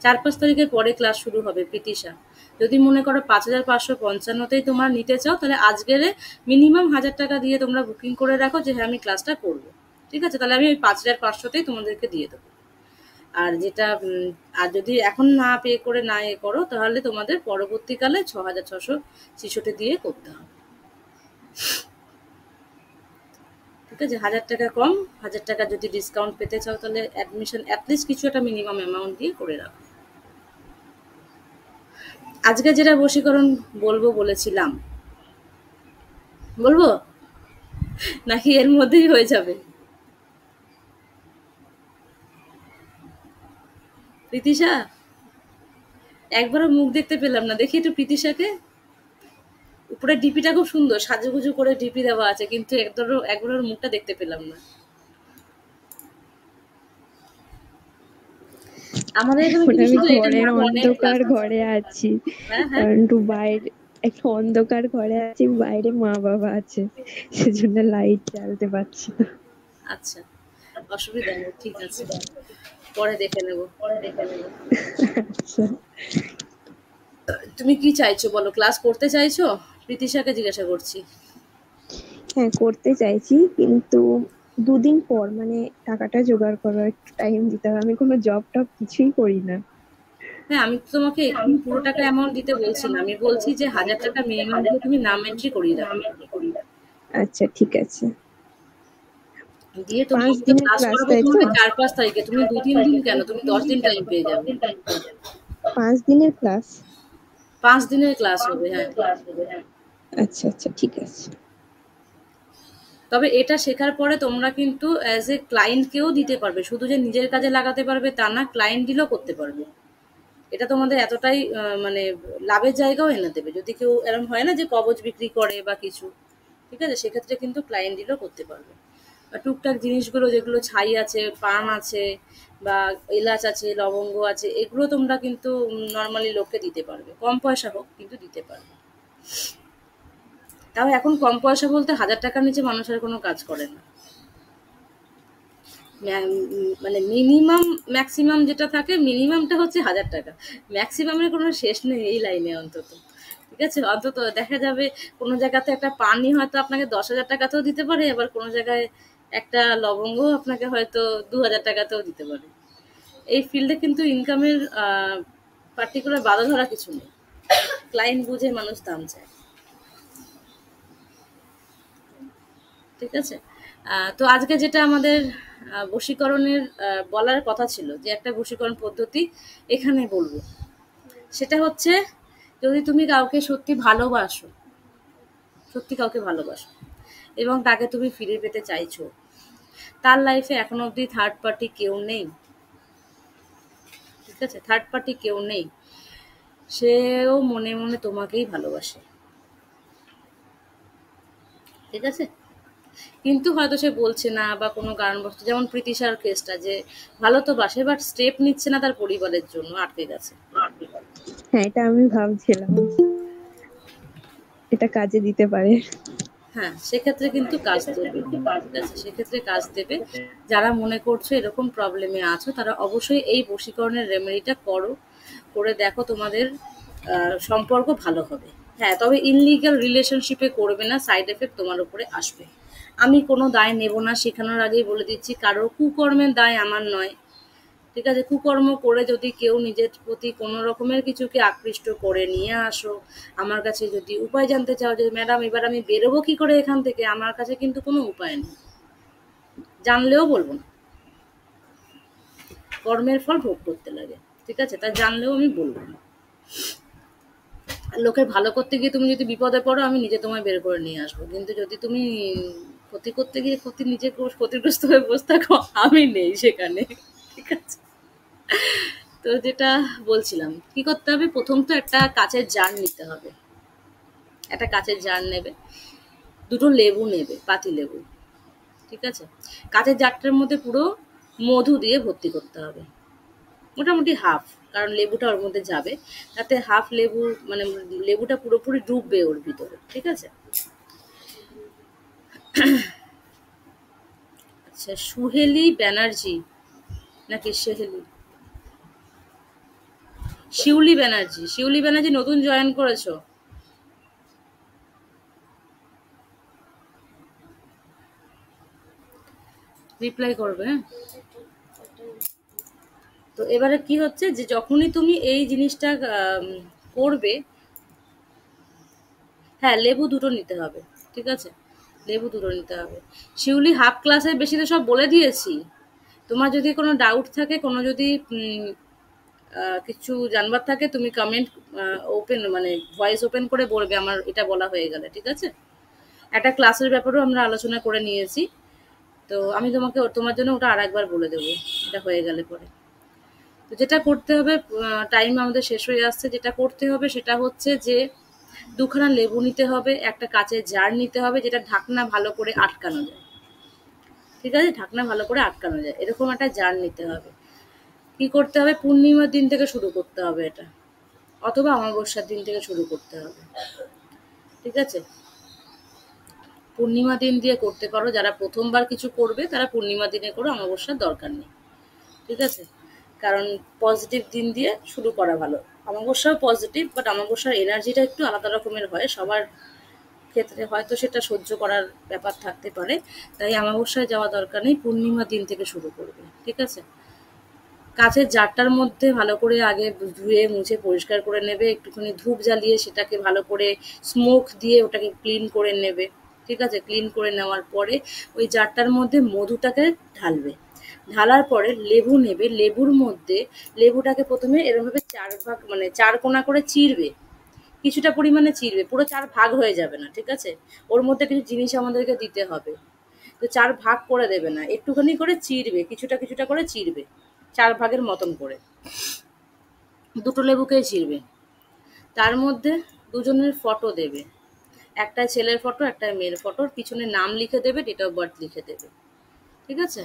4-5 তারিখের পরে ক্লাস শুরু হবে প্রীতিশা। যদি মনে করো 5555তেই তোমরা নিতে চাও, তাহলে আজকের মিনিমাম 1000 টাকা দিয়ে তোমরা বুকিং করে রাখো যে হ্যাঁ আমি ক্লাসটা করবো। ঠিক আছে? তাহলে আমি ওই 5500তেই তোমাদেরকে দিয়ে দেবো। আর যেটা আর যদি এখন না পে করে না করো, তাহলে তোমাদের পরবর্তীকালে 6666 দিয়ে করতে হবে। ঠিক আছে? 1000 টাকা কম, 1000 টাকা যদি ডিসকাউন্ট পেতে চাও, তাহলে অ্যাডমিশন অ্যাটলিস্ট কিছু একটা মিনিমাম অ্যামাউন্ট দিয়ে করে রাখো। আজকে যেটা বশীকরণ বলবো বলেছিলাম, বলবো নাকি এর মধ্যেই হয়ে যাবে? প্রীতিশা, একবারও মুখ দেখতে পেলাম না, দেখি একটু প্রীতিশাকে। উপরে ডিপিটা খুব সুন্দর, সাজুগুজু করে ডিপি দেওয়া আছে, কিন্তু একবারও মুখটা দেখতে পেলাম না। আমাদের এখানে আমি শুধু এটা ঘরের না, অনেক অন্ধকার ক্লাস আছে। ঘরে আছি, হ্যাঁ হ্যাঁ, কারণ একটু বাইরে একটা অন্ধকার ঘরে আছি, বাইরে মা বাবা আছে, সেজন্য লাইট জ্বালতে পারছি না। আচ্ছা, অসুবিধা নেই, ঠিক আছে, পরে দেখে নেব। আচ্ছা, তুমি কি চাইছো বলো, ক্লাস করতে চাইছো? প্রীতিশাকে জিজ্ঞাসা করছি। হ্যাঁ করতে চাইছি, কিন্তু 2 দিন পর, মানে টাকাটা জোগাড় করার একটু টাইম দিতে হবে। আমি কোনো জব টব কিছুই করি না। হ্যাঁ, আমি তো তোমাকে এক্ষুনি পুরো টাকা অ্যামাউন্ট দিতে বলছি না, আমি বলছি যে 1000 টাকা মিনিমাম দিয়ে তুমি নাম এন্ট্রি করিয়ে রাখো। আচ্ছা ঠিক আছে। দিয়ে তুমি 5 তো দিনের ক্লাস ক্লাস, করাবো তাই তো? তোমাকে 4-5 তারিখে, তুমি 2-3 দিন কেন, তুমি 10 দিন টাইম পেয়ে যাবে। 5 দিনের ক্লাস? 5 দিনের ক্লাস হবে, হ্যাঁ। আচ্ছা আচ্ছা ঠিক আছে। তবে এটা শেখার পরে তোমরা কিন্তু অ্যাজ এ ক্লায়েন্টকেও দিতে পারবে, শুধু যে নিজের কাজে লাগাতে পারবে তা না, ক্লায়েন্ট ডিলও করতে পারবে। এটা তোমাদের এতটাই মানে লাভের জায়গাও এনে দেবে। যদি কেউ এরকম হয় না যে কবচ বিক্রি করে বা কিছু, ঠিক আছে, সেক্ষেত্রে কিন্তু ক্লায়েন্ট ডিলও করতে পারবে। বা টুকটাক জিনিসগুলো যেগুলো ছাই আছে, পান আছে, বা এলাচ আছে, লবঙ্গ আছে, এগুলো তোমরা কিন্তু নর্মালি লোককে দিতে পারবে, কম পয়সা হোক কিন্তু দিতে পারবে। তাও এখন কম পয়সা বলতে 1000 টাকার নিচে মানুষের কোনো কাজ করে না। মানে মিনিমাম ম্যাক্সিমাম যেটা থাকে, মিনিমামটা হচ্ছে 1000 টাকা, ম্যাক্সিমামের কোনো শেষ নেই এই লাইনে অন্তত। ঠিক আছে? অন্তত দেখা যাবে কোনো জায়গাতে একটা পানই হয়তো আপনাকে 10,000 টাকাতেও দিতে পারে, আবার কোনো জায়গায় একটা লবঙ্গ আপনাকে হয়তো 2000 টাকাতেও দিতে পারে। এই ফিল্ডে কিন্তু ইনকামের পার্টিকুলার বাধা ধরা কিছু নেই, ক্লায়েন্ট বুঝে মানুষ দাম চায়। ঠিক আছে? তো আজকে যেটা আমাদের বশীকরণের বলার কথা ছিল, যে একটা বশীকরণ পদ্ধতি এখানে বলবো, সেটা হচ্ছে যদি তুমি কাউকে সত্যি ভালোবাসো, সত্যি কাউকে ভালোবাসো এবং তাকে তুমি ফিরে পেতে চাইছো, তার লাইফে এখনো অবধি থার্ড পার্টি কেউ নেই। ঠিক আছে? থার্ড পার্টি কেউ নেই, সেও মনে মনে তোমাকেই ভালোবাসে। ঠিক আছে? কিন্তু হয়তো সে বলছে না, বা কোনো কারণবশত, যেমন প্রীতিশার কেসটা, যে ভালো তো বাসে বাট স্টেপ নিচ্ছে না তার পরিবারের জন্য, আটকে গেছে। হ্যাঁ এটা আমি ভাবছিলাম, এটা কাজে দিতে পারে। হ্যাঁ, সেক্ষেত্রে কিন্তু কাজ দেবে। ঠিক আছে? সেক্ষেত্রে কাজ দেবে। যারা মনে করছো এরকম প্রবলেমে আছো তারা অবশ্যই এই বশীকরণের রেমেডিটা করো। করে দেখো তোমাদের সম্পর্ক ভালো হবে। হ্যাঁ, তবে ইনলিগ্যাল রিলেশনশিপে করবে না, সাইড এফেক্ট তোমার উপরে আসবে। আমি কোনো দায় নেব না, শেখানোর আগেই বলে দিচ্ছি, কারোর কুকর্মের দায় আমার নয়। ঠিক আছে? কুকর্ম করে যদি কেউ নিজের প্রতি কোনো রকমের কিছুকে আকৃষ্ট করে নিয়ে আসো, আমার কাছে যদি উপায় জানতে চাও যে ম্যাডাম এবার আমি বেরোবো কি করে এখান থেকে, আমার কাছে কিন্তু কোনো উপায় নেই, জানলেও বলবো না। কর্মের ফল ভোগ করতে লাগে। ঠিক আছে? তা জানলেও আমি বলবো না। লোকের ভালো করতে গিয়ে তুমি যদি বিপদে পড়ো, আমি নিজে তোমায় বের করে নিয়ে আসবো, কিন্তু যদি তুমি ক্ষতি করতে গিয়ে নিজে ক্ষতিগ্রস্ত হয়ে বসে থাকো, আমি নেই সেখানে। ঠিক আছে? তো যেটা বলছিলাম, কি করতে হবে, প্রথম তো একটা কাচের জার নিতে হবে। একটা কাচের জার নেবে, দুটো লেবু নেবে, পাতি লেবু। ঠিক আছে? কাচের জারটার মধ্যে পুরো মধু দিয়ে ভর্তি করতে হবে, মোটামুটি হাফ, কারণ লেবুটা ওর মধ্যে যাবে। তাতে হাফ লেবু, মানে লেবুটা পুরোপুরি ডুববে ওর ভিতরে। ঠিক আছে? আচ্ছা, সুহেলি ব্যানার্জি নাকি সেহেলি? শিউলি ব্যানার্জি। শিউলি ব্যানার্জি নতুন জয়েন করেছো? রিপ্লাই করবে, হ্যাঁ? তো এবারে কি হচ্ছে যে যখনই তুমি এই জিনিসটা করবে, হ্যাঁ, লেবু দুটো নিতে হবে। ঠিক আছে? লেবু দুটো নিতে হবে। শিউলি হাফ ক্লাসের বেশি তো সব বলে দিয়েছি। তোমার যদি কোনো ডাউট থাকে, কোনো যদি কিছু জানবার থাকে, তুমি কমেন্ট ওপেন, মানে ভয়েস ওপেন করে বলবে, আমার এটা বলা হয়ে গেলে। ঠিক আছে? একটা ক্লাসের ব্যাপারেও আমরা আলোচনা করে নিয়েছি, তো আমি তোমাকে তোমার জন্য ওটা আর একবার বলে দেবো, এটা হয়ে গেলে পরে। তো যেটা করতে হবে, টাইম আমাদের শেষ হয়ে আসছে, যেটা করতে হবে সেটা হচ্ছে যে দুখানা লেবু নিতে হবে, একটা কাচের জার নিতে হবে, যেটা ঢাকনা ভালো করে আটকানো যায়। ঠিক আছে? ঢাকনা ভালো করে আটকানো যায়, এরকম একটা জার নিতে হবে। কি করতে হবে, পূর্ণিমার দিন থেকে শুরু করতে হবে এটা, অথবা অমাবস্যার দিন থেকে শুরু করতে হবে। ঠিক আছে? পূর্ণিমা দিন দিয়ে করতে পারো, যারা প্রথমবার কিছু করবে তারা পূর্ণিমা দিনে করো, অমাবস্যার দরকার নেই। ঠিক আছে? কারণ পজিটিভ দিন দিয়ে শুরু করা ভালো। অমাবস্যাও পজিটিভ, বাট অমাবস্যার এনার্জিটা একটু আলাদা রকমের হয়, সবার ক্ষেত্রে হয়তো সেটা সহ্য করার ব্যাপার থাকতে পারে। তাই অমাবস্যায় যাওয়া দরকার নেই, পূর্ণিমা দিন থেকে শুরু করবে। ঠিক আছে? কাচের জারটার মধ্যে ভালো করে আগে ধুয়ে মুছে পরিষ্কার করে নেবে, একটুখানি ধূপ জ্বালিয়ে সেটাকে ভালো করে স্মোক দিয়ে ওটাকে ক্লিন করে নেবে। ঠিক আছে? ক্লিন করে নেওয়ার পরে ওই জারটার মধ্যে মধুটাকে ঢালবে। ঢালার পরে লেবু নেবে, লেবুর মধ্যে লেবুটাকে প্রথমে এরকমভাবে 4 ভাগ, মানে 4 কোনা করে চিরবে। কিছুটা পরিমাণে চিরবে, পুরো 4 ভাগ হয়ে যাবে না। ঠিক আছে? ওর মধ্যে কিছু জিনিস আমাদেরকে দিতে হবে, তো 4 ভাগ করে দেবে না, একটুখানি করে চিরবে, কিছুটা কিছুটা করে চিরবে, 4 ভাগের মতন করে। দুটো লেবুকেই চিরবে। তার মধ্যে দুজনের ফটো দেবে, একটা ছেলের ফটো, একটা মেয়ের ফটোর পিছনে নাম লিখে দেবে, ডেট অফ বার্থ লিখে দেবে। ঠিক আছে?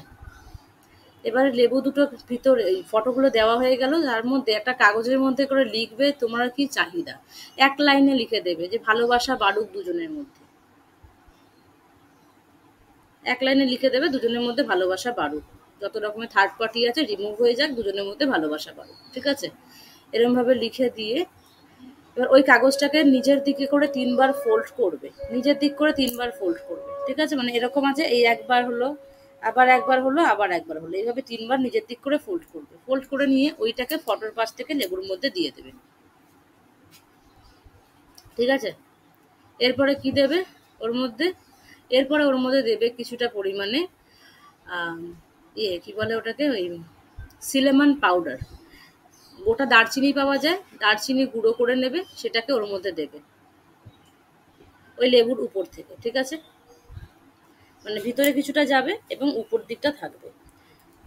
এবারে লেবু দুটোর ভিতরে এই ফটোগুলো দেওয়া হয়ে গেল, তার মধ্যে একটা কাগজের মধ্যে করে লিখবে তোমার কি চাহিদা। এক লাইনে লিখে দেবে যে ভালোবাসা বাড়ুক দুজনের মধ্যে। এক লাইনে লিখে দেবে দুজনের মধ্যে ভালোবাসা বাড়ুক, যত রকমের থার্ড পার্টি আছে রিমুভ হয়ে যাক, দুজনের মধ্যে ভালোবাসা বাড়ুক। ঠিক আছে? এরমভাবে লিখে দিয়ে এবার ওই কাগজটাকে নিজের দিকে করে 3 বার ফোল্ড করবে, নিজের দিক করে 3 বার ফোল্ড করবে। ঠিক আছে? মানে এরকম আছে, এই একবার হলো, আবার একবার হলো, আবার একবার হলো, এইভাবে 3 বার নিজের দিক করে ফোল্ড করবে। ফোল্ড করে নিয়ে ওইটাকে ফটোর পাশ থেকে লেবুর মধ্যে দিয়ে দেবে। ঠিক আছে? এরপরে কি দেবে ওর মধ্যে, এরপরে ওর মধ্যে দেবে কিছুটা পরিমাণে কি বলে ওটাকে, ওই সিলেমন পাউডার। গোটা দারচিনি পাওয়া যায়, দারচিনি গুঁড়ো করে নেবে, সেটাকে ওর মধ্যে দেবে ওই লেবুর উপর থেকে। ঠিক আছে? মানে ভিতরে কিছুটা যাবে এবং উপর দিকটা থাকবে।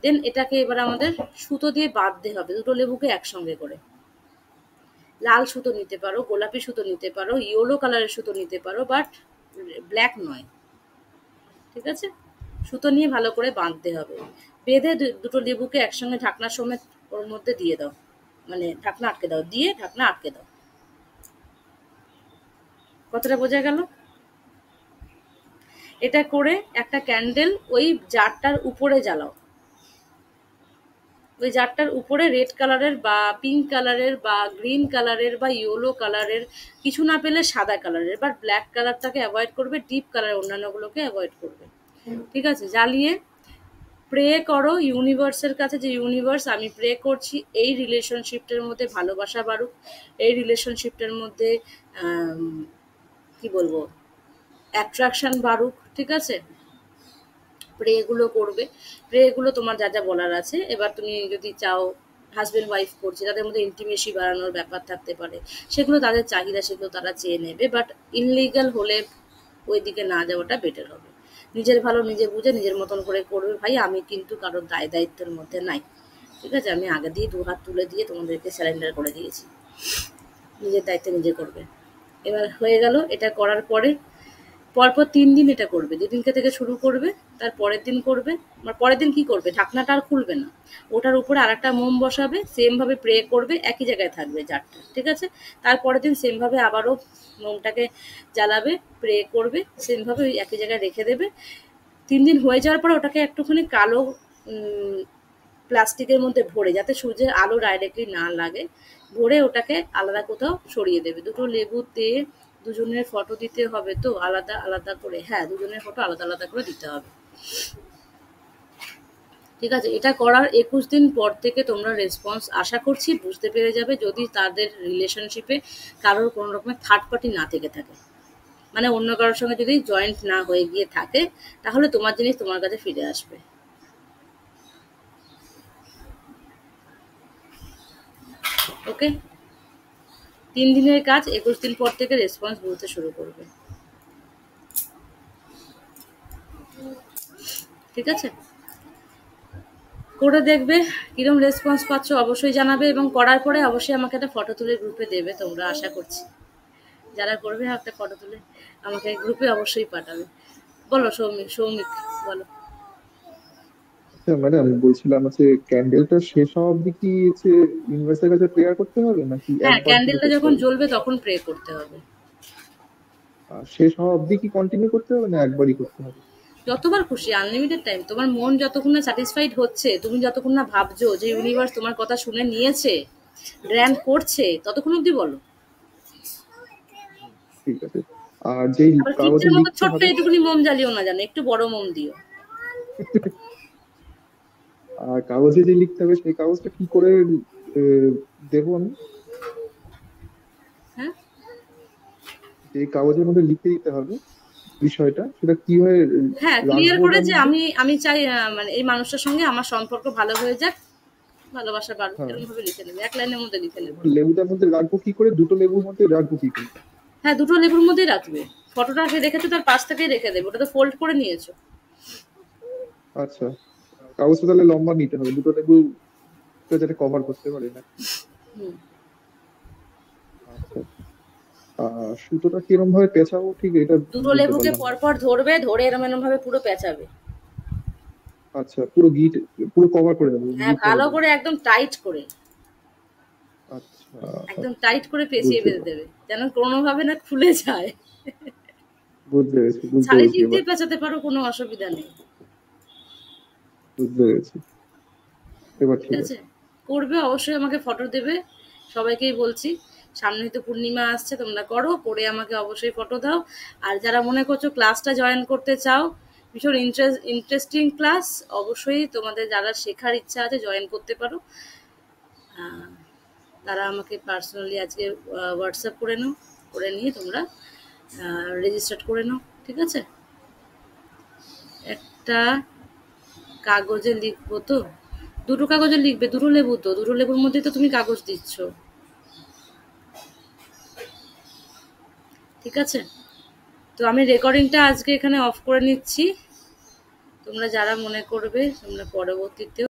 দেন এটাকে এবার আমাদের সুতো দিয়ে বাঁধতে হবে, দুটো লেবুকে একসঙ্গে করে। লাল সুতো নিতে পারো, গোলাপি সুতো নিতে পারো, ইয়েলো কালারের সুতো নিতে পারো, বাট ব্ল্যাক নয়। ঠিক আছে? সুতো নিয়ে ভালো করে বাঁধতে হবে। বেঁধে দুটো লেবুকে একসঙ্গে ঢাকনা সমেত ওর মধ্যে দিয়ে দাও, মানে ঢাকনা আটকে দাও, দিয়ে ঢাকনা আটকে দাও। কতটা বোঝা গেল? এটা করে একটা ক্যান্ডেল ওই জারটার উপরে জ্বালাও। ওই জারটার উপরে রেড কালারের বা পিঙ্ক কালারের বা গ্রিন কালারের বা ইয়েলো কালারের, কিছু না পেলে সাদা কালারের, বা ব্ল্যাক কালারটাকে অ্যাভয়েড করবে, ডিপ কালার অন্যান্যগুলোকে অ্যাভয়েড করবে। ঠিক আছে, জ্বালিয়ে প্রে করো ইউনিভার্সের কাছে যে ইউনিভার্স, আমি প্রে করছি এই রিলেশনশিপটার মধ্যে ভালোবাসা বাড়ুক, এই রিলেশনশিপটার মধ্যে কি বলবো, অ্যাট্রাকশন বাড়ুক। ঠিক আছে, প্রেগুলো করবে, প্রেগুলো তোমার যা যা বলার আছে। এবার তুমি যদি চাও, হাজব্যান্ড ওয়াইফ করছে, তাদের মধ্যে ইন্টিমেসি বাড়ানোর ব্যাপার থাকতে পারে, সেগুলো তাদের চাহিদা, সেগুলো তারা চেয়ে নেবে। বাট ইনলিগাল হলে ওই দিকে না যাওয়াটা বেটার হবে। নিজের ভালো নিজে বুঝে নিজের মতন করে করবে ভাই। আমি কিন্তু কারোর দায় দায়িত্বের মধ্যে নাই। ঠিক আছে, আমি আগে দিয়ে 2 হাত তুলে দিয়ে তোমাদেরকে স্যারেন্ডার করে দিয়েছি। নিজের দায়িত্বে নিজে করবে। এবার হয়ে গেল। এটা করার পরে পরপর 3 দিন এটা করবে। যেদিনকে থেকে শুরু করবে তার পরের দিন করবে। পরের দিন কি করবে, ঢাকনাটা আর খুলবে না, ওটার উপরে আরেকটা মোম বসাবে, সেমভাবে প্রে করবে, একই জায়গায় থাকবে জারটা। ঠিক আছে, তারপরের দিন সেমভাবে আবারও মোমটাকে জ্বালাবে, প্রে করবে, সেমভাবে ওই একই জায়গায় রেখে দেবে। 3 দিন হয়ে যাওয়ার পরে ওটাকে একটুখানি কালো প্লাস্টিকের মধ্যে ভরে, যাতে সূর্যের আলো ডাইরেক্টলি না লাগে, ভরে ওটাকে আলাদা কোথাও সরিয়ে দেবে। 2টো লেবুতে দুজনের ফটো দিতে হবে তো আলাদা আলাদা করে, হ্যাঁ দুজনের ফটো আলাদা আলাদা করে দিতে হবে। ঠিক আছে, এটা করার 21 দিন পর থেকে তোমরা রেসপন্স আশা করছি বুঝতে পেরে যাবে, যদি তাদের রিলেশনশিপে কারোর কোনো রকমের থার্ড পার্টি না থেকে থাকে, মানে অন্য কারোর সঙ্গে যদি জয়েন্ট না হয়ে গিয়ে থাকে, তাহলে তোমার জিনিস তোমার কাছে ফিরে আসবে। ওকে, 3 দিনের কাজ, 21 দিন পর থেকে রেসপন্স বুঝতে শুরু করবে। ঠিক আছে, করে দেখবে কিরম রেসপন্স পাচ্ছ, অবশ্যই জানাবে, এবং করার পরে অবশ্যই আমাকে একটা ফটো তুলে গ্রুপে দেবে তোমরা, আশা করছি। যারা করবে একটা ফটো তুলে আমাকে গ্রুপে অবশ্যই পাঠাবে। বলো সৌমিক বলো। আচ্ছা ম্যাডাম, বলছিলাম হচ্ছে ক্যান্ডেলটা শেষ হওয়া অবধি কি হচ্ছে ইউনিভার্সের কাছে প্রেয়ার করতে হবে নাকি হ্যাঁ, একবার করে ক্যান্ডেলটা করতে যখন হবে? জ্বলবে তখন প্রে করতে হবে। আর শেষ হওয়া অবধি কি কন্টিনিউ করতে হবে না একবারই করতে হবে? যতবার খুশি, আনলিমিটেড টাইম। তোমার মন যতক্ষণ না স্যাটিসফাইড হচ্ছে, তুমি যতক্ষণ না ভাবছো যে ইউনিভার্স তোমার কথা শুনে নিয়েছে, গ্র্যান্ড করছে, ততক্ষণ অব্দি বলো। ঠিক আছে। আর যেই আবার কাগজে গিফটের মতো লিখতে ছোট্ট হবে, এইটুকুনি মোম জ্বালিও না, জানো, একটু বড় মোম দিও। আর কাগজে যে লিখতে হবে সেই কাগজটা কি করে আহ, দেবো আমি? হ্যাঁ, যে কাগজের মধ্যে লিখে দিতে হবে বিষয়টা, সেটা কিভাবে হ্যাঁ, ক্লিয়ার রাখবো করে ওটার যে মধ্যে? আমি চাই মানে এই মানুষটার সঙ্গে আমার সম্পর্ক ভালো হয়ে যাক, ভালোবাসা বাড়ুক, হ্যাঁ, এরকম ভাবে লিখে নেবে, 1 লাইনের মধ্যে লিখে নেবে। এবার লেবুটার মধ্যে রাখবো কি করে, দুটো লেবুর মধ্যে রাখবো কি করে? হ্যাঁ, 2টো লেবুর মধ্যেই রাখবে। ফটোটা রেখেছো তার পাশ থেকেই রেখে দেবে, ওটা তো ফোল্ড করে নিয়েছো। আচ্ছা, কাগজটা তাহলে লম্বা নিতে হবে, দুটো লেবু যাতে কভার করতে পারে না? হুম, আচ্ছা, সুতোটা কিরম ভাবে পেঁচাবো ঠিক এটা 2টো বুঝতে লেবুকে পারলাম না। পরপর ধরবে, ধরে এরম এরম ভাবে পুরো পেঁচাবে। আচ্ছা, পুরো গিট পুরো কভার করে দেবো হ্যাঁ, গিট ভালো দিয়ে? করে একদম টাইট করে, আচ্ছা, একদম টাইট করে পেঁচিয়ে বুঝতে বেঁধে দেবে, যেন কোনোভাবে না খুলে যায়। বুঝতে পেরেছি, বুঝতে শাড়ির পেরেছি দিক এবার, দিয়ে পেঁচাতে পারো, কোনো অসুবিধা নেই। বুঝতে পেরেছি এবার, ঠিক ঠিক আছে, আছে। করবে অবশ্যই, আমাকে ফটো দেবে। সবাইকেই বলছি, সামনে তো পূর্ণিমা আসছে, তোমরা করো, করে আমাকে অবশ্যই ফটো দাও। আর যারা মনে করছো ক্লাসটা জয়েন করতে চাও, ভীষণ ইন্টারেস্টিং ক্লাস, অবশ্যই তোমাদের যারা শেখার ইচ্ছা আছে জয়েন করতে পারো। আহ, তারা আমাকে পার্সোনালি আজকে হোয়াটসঅ্যাপ করে নাও, করে নিয়ে তোমরা রেজিস্টার করে নাও। ঠিক আছে, একটা কাগজে লিখবো তো, 2টো কাগজে লিখবে, 2টো লেবু তো, 2টো লেবুর মধ্যে তো তুমি কাগজ দিচ্ছ। ঠিক আছে, তো আমি রেকর্ডিংটা আজকে এখানে অফ করে নিচ্ছি। তোমরা যারা মনে করবে তোমরা পরবর্তীতেও